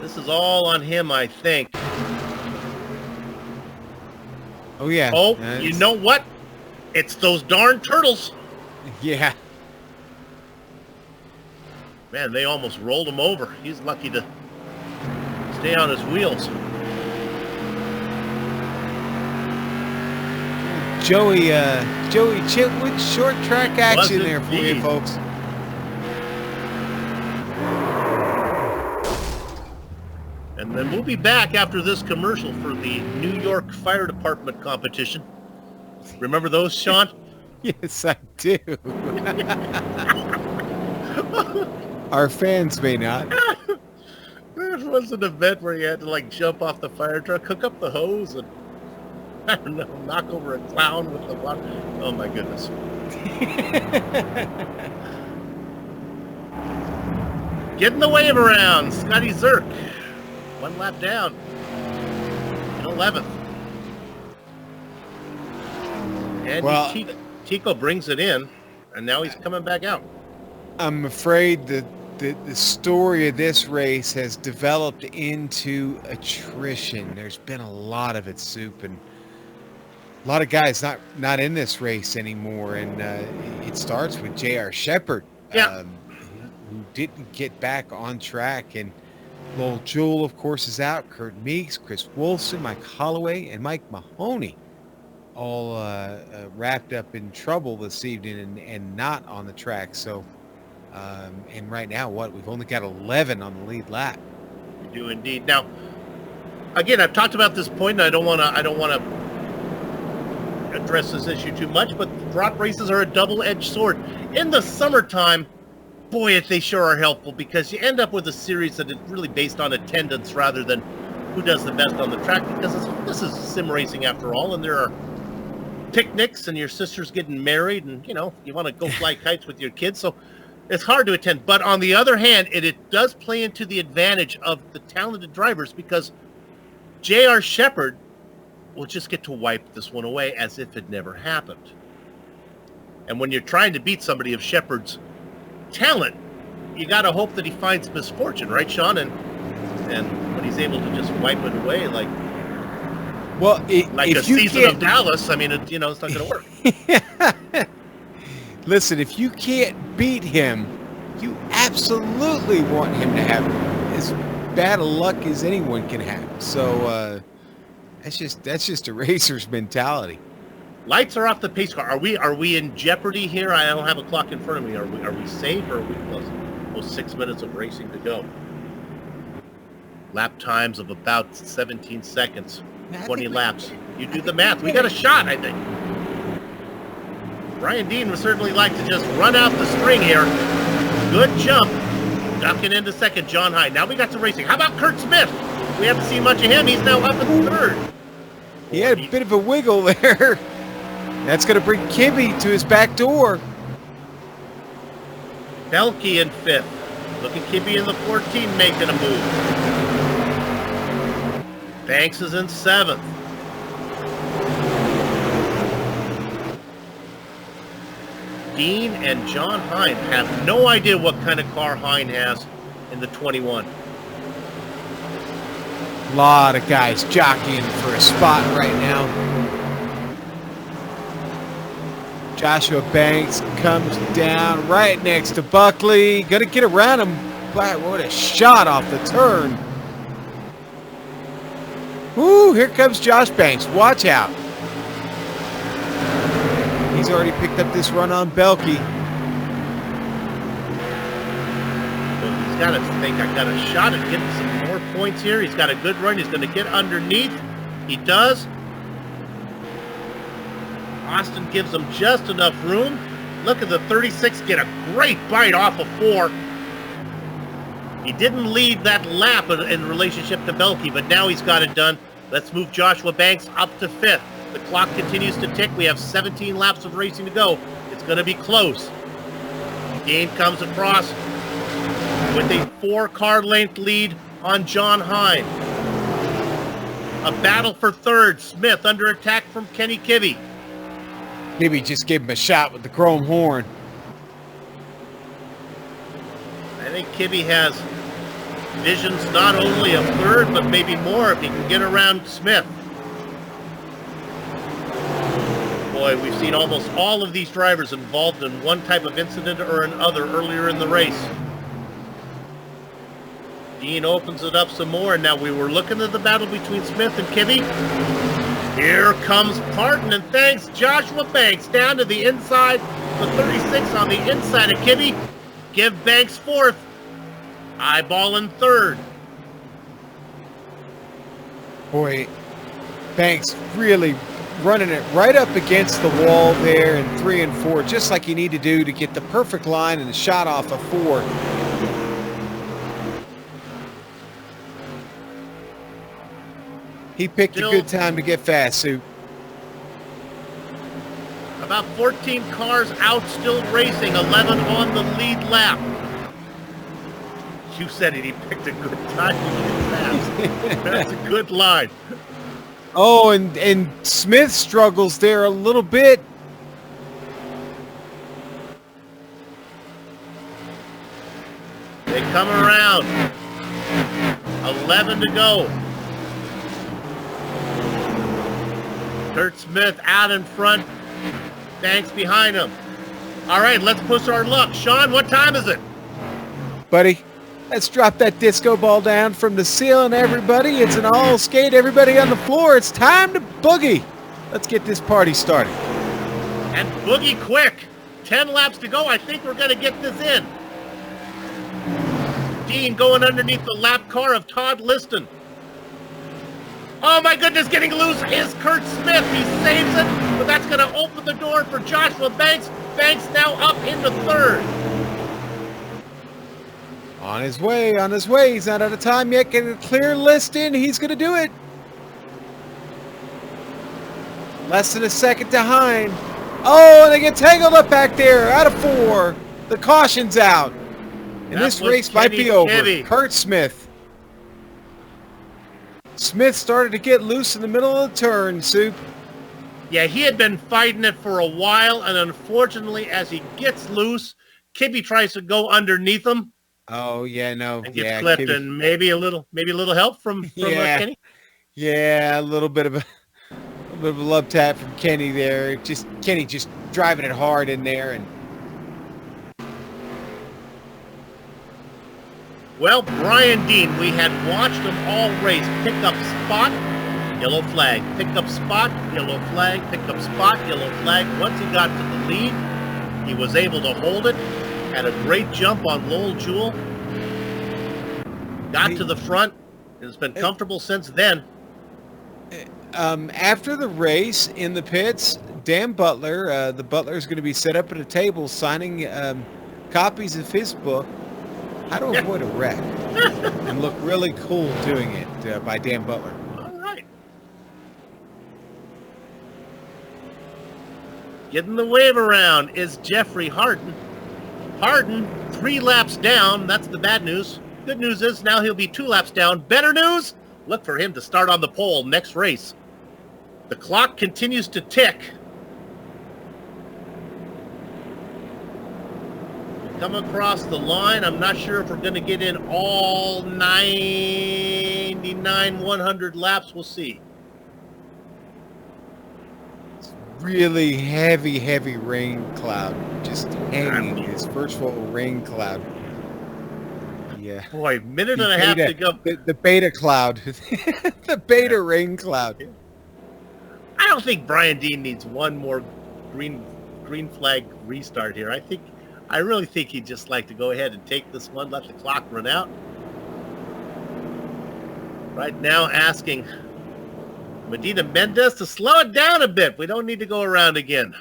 This is all on him, I think. Oh, yeah. Oh, you know what? It's those darn turtles. Yeah. Man, they almost rolled him over. He's lucky to stay on his wheels. Joey Chitwood, short track action there for you folks. And then we'll be back after this commercial for the New York Fire Department competition. Remember those, Sean? Yes, I do. Our fans may not. There was an event where you had to like jump off the fire truck, hook up the hose, and I don't know, knock over a clown with the water. Oh my goodness. Getting the wave around, Scotty Zerk. 1 lap down in 11th. And Tico brings it in, and now he's coming back out. I'm afraid that the story of this race has developed into attrition. There's been a lot of it, Soup, and a lot of guys not in this race anymore. And it starts with J.R. Shepard, who didn't get back on track. And Lowell Jewell, of course, is out. Kurt Meeks, Chris Wilson, Mike Holloway, and Mike Mahoney all wrapped up in trouble this evening and not on the track. So, and right now, we've only got 11 on the lead lap. We do indeed. Now, again, I've talked about this point, and I don't want to address this issue too much, but drop races are a double-edged sword. In the summertime, boy, they sure are helpful, because you end up with a series that is really based on attendance rather than who does the best on the track, because this is sim racing after all, and there are picnics and your sister's getting married, and you want to go fly kites with your kids, so it's hard to attend. But on the other hand, it does play into the advantage of the talented drivers, because J.R. Shepard will just get to wipe this one away as if it never happened. And when you're trying to beat somebody of Shepard's talent, you got to hope that he finds misfortune, right, Sean? And when he's able to just wipe it away like a season of Dallas, I mean, it's not going to work. Listen, if you can't beat him, you absolutely want him to have as bad a luck as anyone can have. So that's just a racer's mentality. Lights are off the pace car. Are we in jeopardy here? I don't have a clock in front of me. Are we safe, or are we close? 6 minutes of racing to go. Lap times of about 17 seconds. 20 laps. You do the math. We got a shot, I think. Brian Dean would certainly like to just run out the string here. Good jump. Ducking into second, John Hyde. Now we got some racing. How about Kurt Smith? We haven't seen much of him. He's now up in 3rd. He had a bit of a wiggle there. That's going to bring Kibbe to his back door. Belke in 5th. Look at Kibbe in the 14 making a move. Banks is in 7th. Dean and John Hine have no idea what kind of car Hine has in the 21. A lot of guys jockeying for a spot right now. Joshua Banks comes down right next to Buckley. Gonna get around him. Wow, what a shot off the turn. Ooh, here comes Josh Banks. Watch out. He's already picked up this run on Belkey. Well, he's got to think, I got a shot at getting some more points here. He's got a good run. He's going to get underneath. He does. Austin gives him just enough room. Look at the 36 get a great bite off of 4. He didn't lead that lap in relationship to Belkey, but now he's got it done. Let's move Joshua Banks up to 5th. The clock continues to tick. We have 17 laps of racing to go. It's going to be close. Dean comes across with a 4-car length lead on John Hine. A battle for 3rd. Smith under attack from Kenny Kibbe. Kibbe just gave him a shot with the chrome horn. I think Kibbe has visions not only of 3rd, but maybe more if he can get around Smith. Boy, we've seen almost all of these drivers involved in one type of incident or another earlier in the race. Dean opens it up some more, and now we were looking at the battle between Smith and Kibbe. Here comes Parton, and thanks Joshua Banks down to the inside. The 36 on the inside of Kibbe. Give Banks 4th. Eyeball in 3rd. Boy, Banks really running it right up against the wall there in 3 and 4, just like you need to do to get the perfect line and the shot off of 4. He picked a good time to get fast, Sue. About 14 cars out, still racing, 11 on the lead lap. You said it, he picked a good time to get fast. That's a good line. Oh, and Smith struggles there a little bit. They come around. 11 to go. Kurt Smith out in front. Banks behind him. All right, let's push our luck. Sean, what time is it? Buddy, let's drop that disco ball down from the ceiling, everybody. It's an all skate, everybody on the floor. It's time to boogie. Let's get this party started. And boogie quick. 10 laps to go. I think we're going to get this in. Dean going underneath the lap car of Todd Liston. Oh my goodness, getting loose is Kurt Smith. He saves it, but that's going to open the door for Joshua Banks. Banks now up into 3rd. On his way. He's not out of time yet. Get a clear list in. He's going to do it. Less than a second to Hine. Oh, and they get tangled up back there. Out of 4. The caution's out. And this race might be over. Heavy. Kurt Smith. Smith started to get loose in the middle of the turn, Soup. Yeah, he had been fighting it for a while, and unfortunately, as he gets loose, Kibbe tries to go underneath him. Oh yeah, no, and gets clipped, Kibbe. And maybe a little help from Kenny. Yeah, a little bit of a love tap from Kenny there. Kenny just driving it hard in there. And well, Brian Dean, we had watched him all race. Pick up spot, yellow flag. Pick up spot, yellow flag. Pick up spot, yellow flag. Once he got to the lead, he was able to hold it. Had a great jump on Lowell Jewell. Got to the front. It's been comfortable since then. After the race in the pits, Dan Butler, the Butler is going to be set up at a table signing copies of his book, How to Avoid a Wreck, and look really cool doing it by Dan Butler. All right. Getting the wave around is Jeffrey Harden. Harden, 3 laps down. That's the bad news. Good news is now he'll be 2 laps down. Better news, look for him to start on the pole next race. The clock continues to tick. Come across the line. I'm not sure if we're going to get in all 99 99, 100 laps. We'll see. Really heavy rain cloud. Just hanging. This virtual rain cloud. Yeah. Boy, minute and a half to go. The beta cloud. The beta rain cloud. I don't think Brian Dean needs one more green flag restart here. I really think he'd just like to go ahead and take this one, let the clock run out. Right now asking Medina Mendez to slow it down a bit. We don't need to go around again.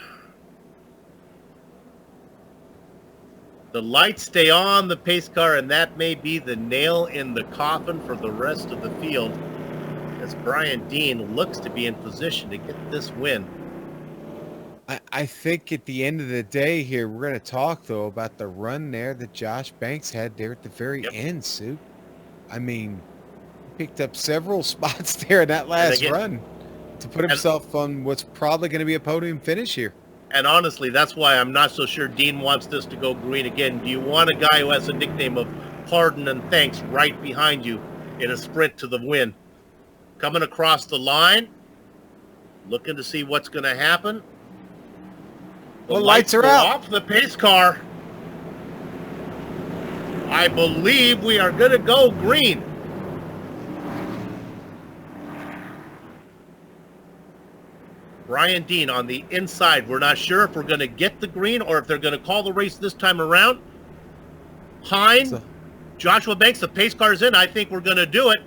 The lights stay on the pace car, and that may be the nail in the coffin for the rest of the field, as Brian Dean looks to be in position to get this win. I think at the end of the day here, we're going to talk, though, about the run there that Josh Banks had there at the very end, Sue. I mean, he picked up several spots there in that last run to put himself on what's probably going to be a podium finish here. And honestly, that's why I'm not so sure Dean wants this to go green again. Do you want a guy who has a nickname of Pardon and Thanks right behind you in a sprint to the win? Coming across the line, looking to see what's going to happen. The lights are out. Off the pace car. I believe we are going to go green. Brian Dean on the inside. We're not sure if we're going to get the green or if they're going to call the race this time around. Hine, Joshua Banks, the pace car's in. I think we're going to do it.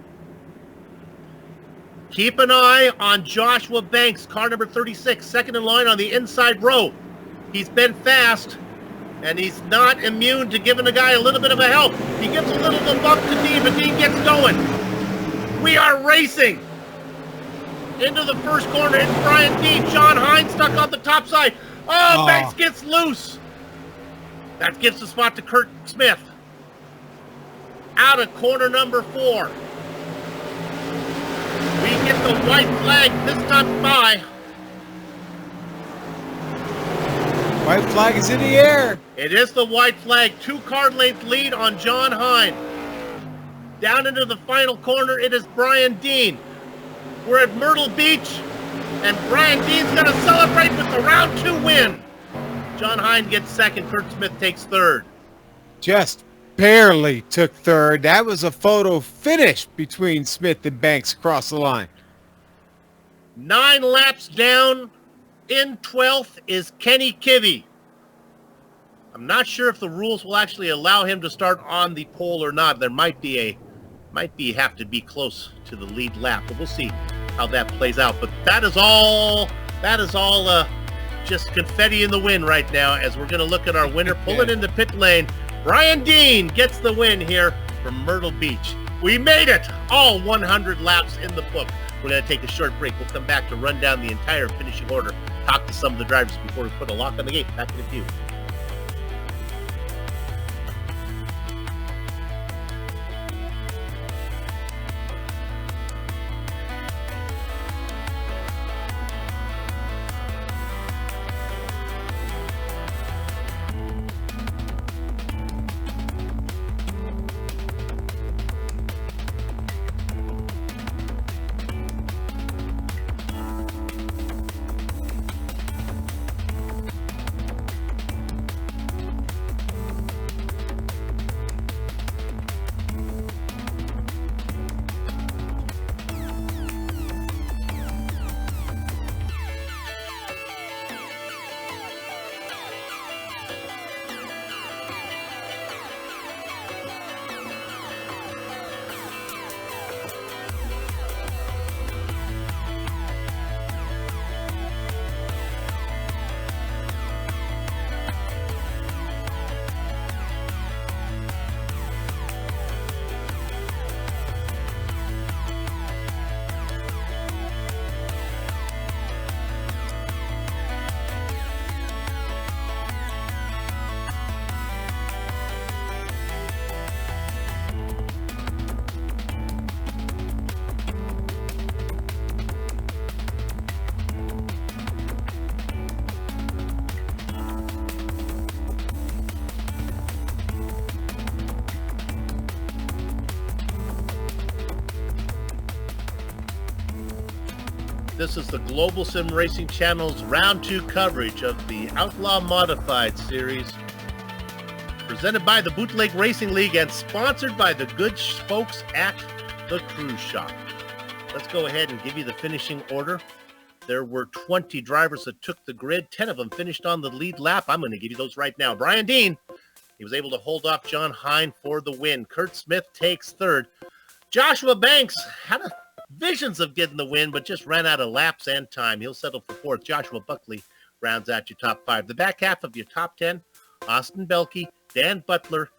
Keep an eye on Joshua Banks, car number 36, second in line on the inside row. He's been fast, and he's not immune to giving the guy a little bit of a help. He gives a little bit of bump to Dean, but Dean gets going. We are racing. Into the first corner, it's Brian Dean. John Hine stuck on the top side. Oh, Banks gets loose. That gives the spot to Kurt Smith. Out of corner number 4. We get the white flag this time by. White flag is in the air. It is the white flag. 2-car length lead on John Hine. Down into the final corner, it is Brian Dean. We're at Myrtle Beach, and Brian Dean's going to celebrate with the round 2 win. John Hine gets second. Kurt Smith takes third. Just barely took third. That was a photo finish between Smith and Banks across the line. 9 laps down. In 12th is Kenny Kivy. I'm not sure if the rules will actually allow him to start on the pole or not. There might have to be close to the lead lap, but we'll see how that plays out. But that is all just confetti in the wind right now, as we're going to look at our winner pulling into pit lane. Brian Dean gets the win here from Myrtle Beach. We made it, all 100 laps in the book. We're going to take a short break. We'll come back to run down the entire finishing order, talk to some of the drivers before we put a lock on the gate. Back in a few. This is the Global SimRacing Channel's Round 2 coverage of the Outlaw Modified Series, presented by the Bootleg Racing League and sponsored by the good folks at the Cruise Shop. Let's go ahead and give you the finishing order. There were 20 drivers that took the grid. 10 of them finished on the lead lap. I'm going to give you those right now. Brian Dean, he was able to hold off John Hine for the win. Kurt Smith takes third. Joshua Banks had visions of getting the win, but just ran out of laps and time. He'll settle for fourth. Joshua Buckley rounds out your top 5. The back half of your top 10, Austin Belkey, Dan Butler,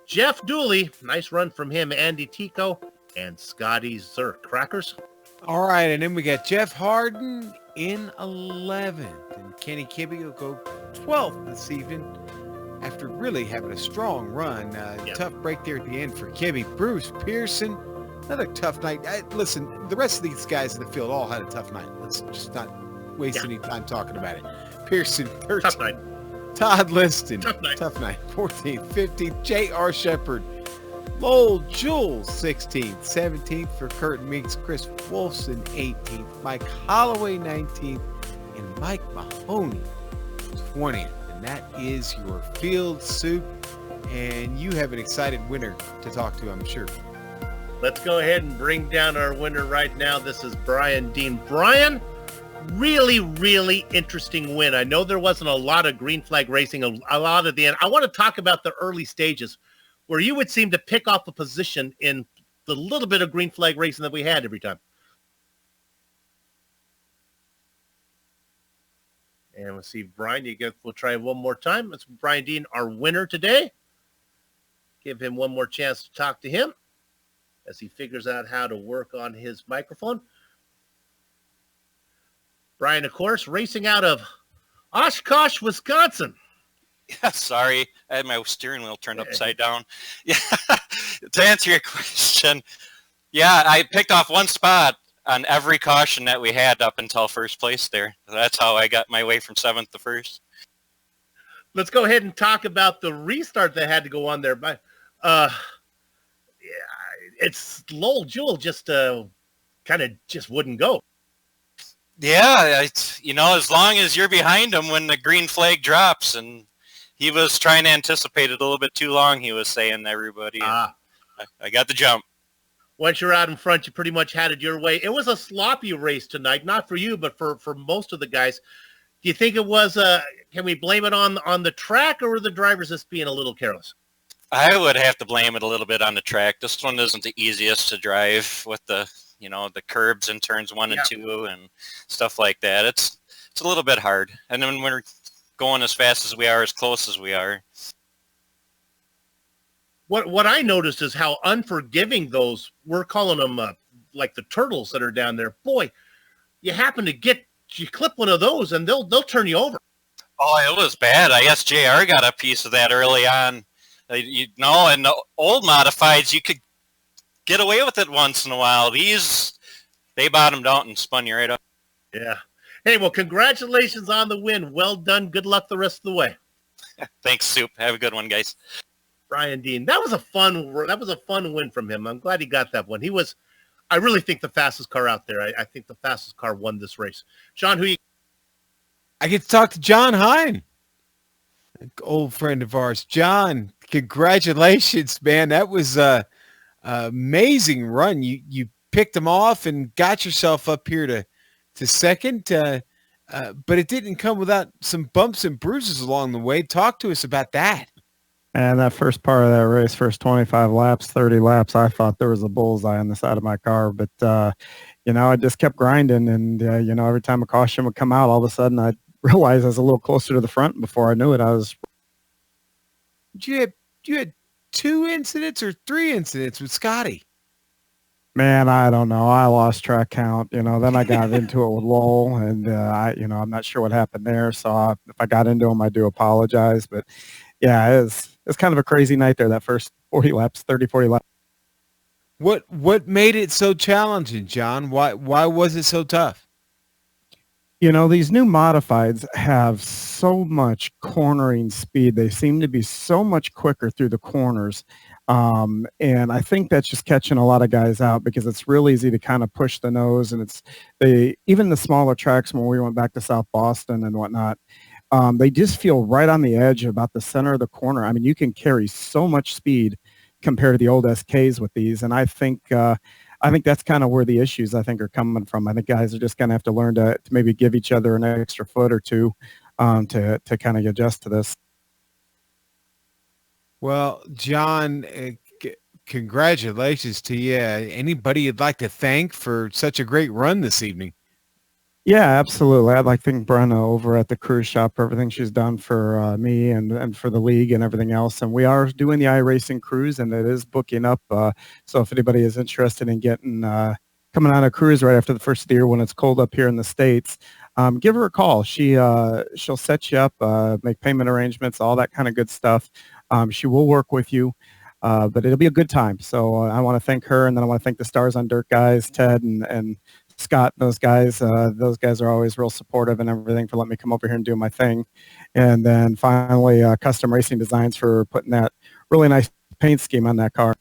Jeff Dooley, nice run from him, Andy Tico, and Scotty Zerk. Crackers? All right, and then we got Jeff Harden in 11th, and Kenny Kibbe will go 12th this evening after really having a strong run. Tough break there at the end for Kibbe. Bruce Pearson, another tough night. Listen, the rest of these guys in the field all had a tough night. Let's just not waste any time talking about it. Pearson, 13th. Tough night. Todd Liston, Tough night. 14th, 15th. J.R. Shepard, Lowell Jules, 16th, 17th for Kurt Meeks, Chris Wolfson, 18th, Mike Holloway, 19th, and Mike Mahoney, 20th. And that is your field soup. And you have an excited winner to talk to, I'm sure. Let's go ahead and bring down our winner right now. This is Brian Dean. Brian, really interesting win. I know there wasn't a lot of green flag racing, a lot at the end. I want to talk about the early stages where you would seem to pick off a position in the little bit of green flag racing that we had every time. And we'll see, Brian, we'll try one more time. That's Brian Dean, our winner today. Give him one more chance to talk to him as he figures out how to work on his microphone. Brian, of course, racing out of Oshkosh, Wisconsin. Yeah, sorry. I had my steering wheel turned upside down. Yeah, to answer your question, yeah, I picked off one spot on every caution that we had up until first place there. That's how I got my way from 7th to 1st. Let's go ahead and talk about the restart that had to go on there. It's Lowell Jewell just kind of just wouldn't go. Yeah, as long as you're behind him when the green flag drops, and he was trying to anticipate it a little bit too long, he was saying to everybody. I got the jump. Once you're out in front, you pretty much had it your way. It was a sloppy race tonight, not for you, but for most of the guys. Do you think it was, can we blame it on the track, or were the drivers just being a little careless? I would have to blame it a little bit on the track. This one isn't the easiest to drive with the curbs in turns 1 and 2 and stuff like that. It's a little bit hard. And then when we're going as fast as we are, as close as we are. What I noticed is how unforgiving those, we're calling them like the turtles that are down there. Boy, you clip one of those and they'll turn you over. Oh, it was bad. I guess JR got a piece of that early on. In the old modifieds, you could get away with it once in a while. These, they bottomed out and spun you right up. Yeah. Hey, well, congratulations on the win. Well done. Good luck the rest of the way. Thanks, Soup. Have a good one, guys. Brian Dean, that was a fun win from him. I'm glad he got that one. He was, I really think, the fastest car out there. I think the fastest car won this race. Sean, I get to talk to John Hine, an old friend of ours. John, congratulations, man. That was a amazing run. You picked him off and got yourself up here to second, but it didn't come without some bumps and bruises along the way. Talk to us about that. And that first part of that race, first 25 laps, 30 laps, I thought there was a bullseye on the side of my car. But, I just kept grinding. And, every time a caution would come out, all of a sudden I realized I was a little closer to the front. Before I knew it, I was... You had 2 incidents or 3 incidents with Scotty? Man, I don't know. I lost track count. Then I got into it with Lowell, and I'm not sure what happened there. So if I got into him, I do apologize. But yeah, it's kind of a crazy night there. That first 40 laps. What made it so challenging, John? Why was it so tough? These new modifieds have so much cornering speed. They seem to be so much quicker through the corners. And I think that's just catching a lot of guys out because it's real easy to kind of push the nose, and even the smaller tracks when we went back to South Boston and whatnot, they just feel right on the edge about the center of the corner. I mean, you can carry so much speed compared to the old SKs with these, and I think that's kind of where the issues I think are coming from. I think guys are just going to have to learn to maybe give each other an extra foot or two to kind of adjust to this. Well, John, congratulations to you. Anybody you'd like to thank for such a great run this evening? Yeah, absolutely. I'd like to thank Brenna over at the cruise shop for everything she's done for me and for the league and everything else. And we are doing the iRacing cruise, and it is booking up. So if anybody is interested in getting coming on a cruise right after the first of the year when it's cold up here in the States, give her a call. She'll set you up, make payment arrangements, all that kind of good stuff. She will work with you, but it'll be a good time. So I want to thank her, and then I want to thank the Stars on Dirt guys, Ted and Scott. Those guys are always real supportive and everything for letting me come over here and do my thing. And then finally, Custom Racing Designs for putting that really nice paint scheme on that car.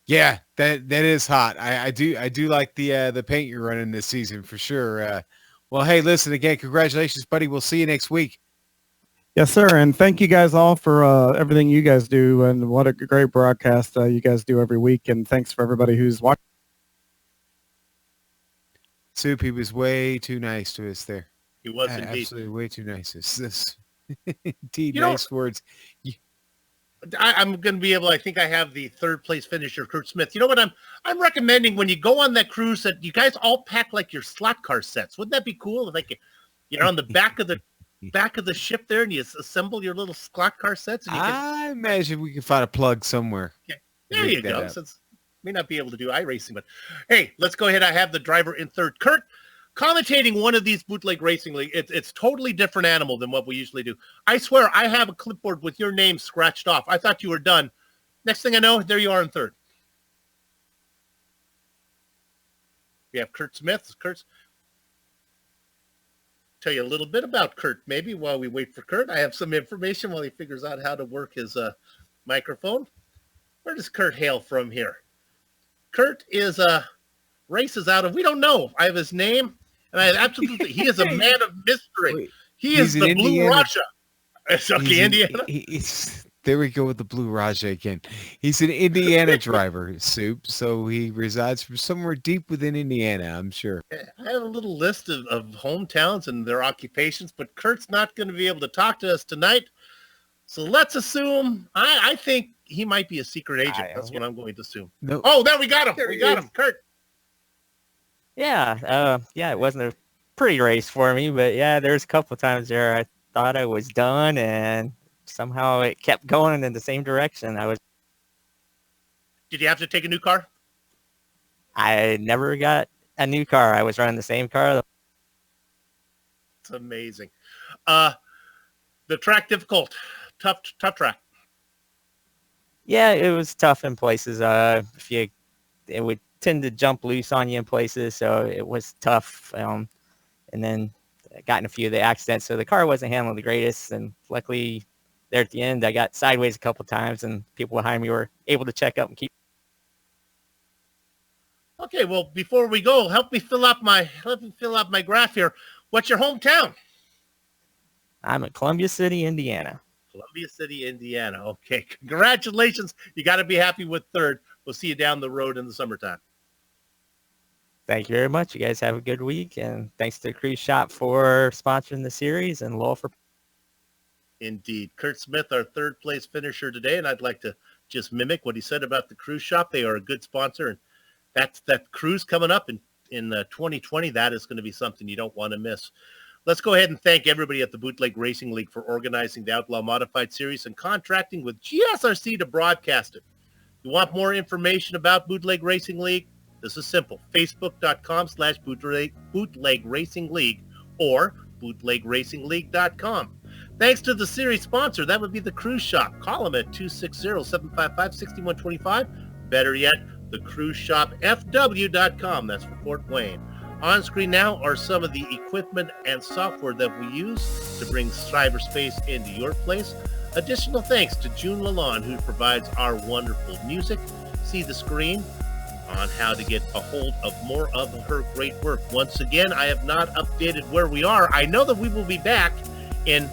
Yeah, that is hot. I do like the paint you're running this season for sure. Well, hey, listen again, congratulations, buddy. We'll see you next week. Yes, sir. And thank you guys all for everything you guys do, and what a great broadcast you guys do every week. And thanks for everybody who's watching. Soup, he was way too nice to us there. He was indeed. Absolutely way too nice. This indeed nice words. I'm going to be able, I think I have the third place finisher, Kurt Smith. You know what I'm recommending when you go on that cruise that you guys all pack like your slot car sets. Wouldn't that be cool? Like you're on the back of the ship there and you assemble your little slot car sets. And I imagine we can find a plug somewhere. Okay. There you go. Since may not be able to do iRacing, but hey, let's go ahead. I have the driver in third. Kurt, commentating one of these bootleg racing league, it's totally different animal than what we usually do. I swear I have a clipboard with your name scratched off. I thought you were done. Next thing I know, there you are in third. We have Kurt Smith. Tell you a little bit about Kurt maybe while we wait for Kurt. I have some information while he figures out how to work his microphone. Where does Kurt hail from here? Kurt is races out of, we don't know. I have his name, and I absolutely, he is a man of mystery. He is the Blue Raja. It's okay, Indiana. There we go with the Blue Raja again. He's an Indiana driver, Soup, so he resides from somewhere deep within Indiana, I'm sure. I have a little list of hometowns and their occupations, but Kurt's not going to be able to talk to us tonight. So let's assume, I think he might be a secret agent. That's what I'm going to assume. No. Oh, there we got him. We got him, Kurt. Yeah, it wasn't a pretty race for me, but yeah, there's a couple of times there I thought I was done, and somehow it kept going in the same direction. Did you have to take a new car? I never got a new car. I was running the same car. It's amazing. The track difficult, tough track. Yeah, it was tough in places. It would tend to jump loose on you in places, so it was tough. And then I got in a few of the accidents, so the car wasn't handling the greatest. And luckily, there at the end, I got sideways a couple times, and people behind me were able to check up and keep. Okay, well, before we go, help me fill up my graph here. What's your hometown? I'm at Columbia City, Indiana. Columbia City, Indiana. Okay, congratulations. You got to be happy with third. We'll see you down the road in the summertime. Thank you very much. You guys have a good week, and thanks to the Cruise Shop for sponsoring the series and Lowell for. Indeed. Kurt Smith, our third place finisher today, and I'd like to just mimic what he said about the Cruise Shop. They are a good sponsor, and that cruise coming up in 2020. That is going to be something you don't want to miss. Let's go ahead and thank everybody at the Bootleg Racing League for organizing the Outlaw Modified Series and contracting with GSRC to broadcast it. You want more information about Bootleg Racing League? This is simple. Facebook.com/Bootleg Racing League or bootlegracingleague.com. Thanks to the series sponsor, that would be the Cruise Shop. Call them at 260-755-6125. Better yet, the Cruise Shop FW.com. That's for Fort Wayne. On screen now are some of the equipment and software that we use to bring cyberspace into your place. Additional thanks to June Lalonde, who provides our wonderful music. See the screen on how to get a hold of more of her great work. Once again, I have not updated where we are. I know that we will be back in,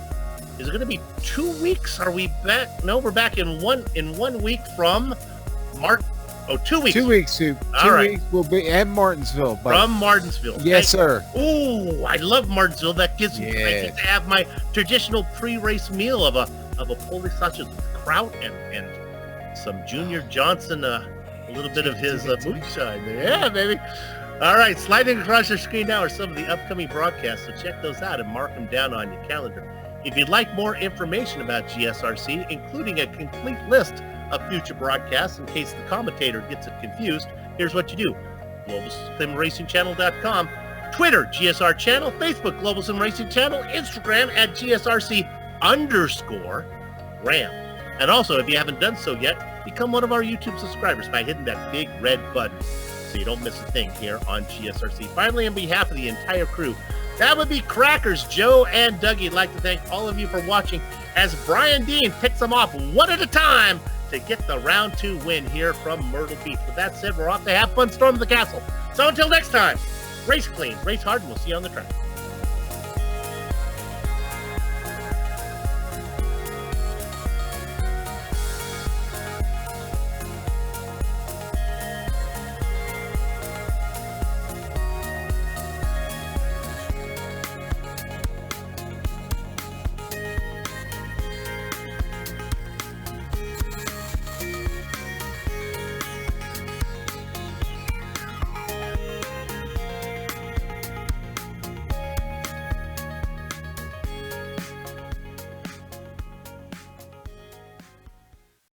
is it going to be 2 weeks? Are we back? No, we're back in one week from March. Oh, 2 weeks. 2 weeks, Soup. All right. 2 weeks we'll be at Martinsville. Buddy. From Martinsville. Yes, sir. Ooh, I love Martinsville. That gives me, I Yeah. get to have my traditional pre-race meal of a Polish sausage with kraut and some Junior Johnson, a little bit of his moonshine there. Yeah, baby. All right, sliding across your screen now are some of the upcoming broadcasts, so check those out and mark them down on your calendar. If you'd like more information about GSRC, including a complete list of future broadcasts in case the commentator gets it confused, here's what you do. GlobalSimRacingChannel.com, Twitter, GSR Channel, Facebook, Global Sim Racing Channel, Instagram at GSRC_RAM. And also, if you haven't done so yet, become one of our YouTube subscribers by hitting that big red button so you don't miss a thing here on GSRC. Finally, on behalf of the entire crew, that would be Crackers, Joe, and Dougie. I'd like to thank all of you for watching as Brian Dean picks them off one at a time to get the round 2 win here from Myrtle Beach. With that said, we're off to have fun storming the castle. So until next time, race clean, race hard, and we'll see you on the track.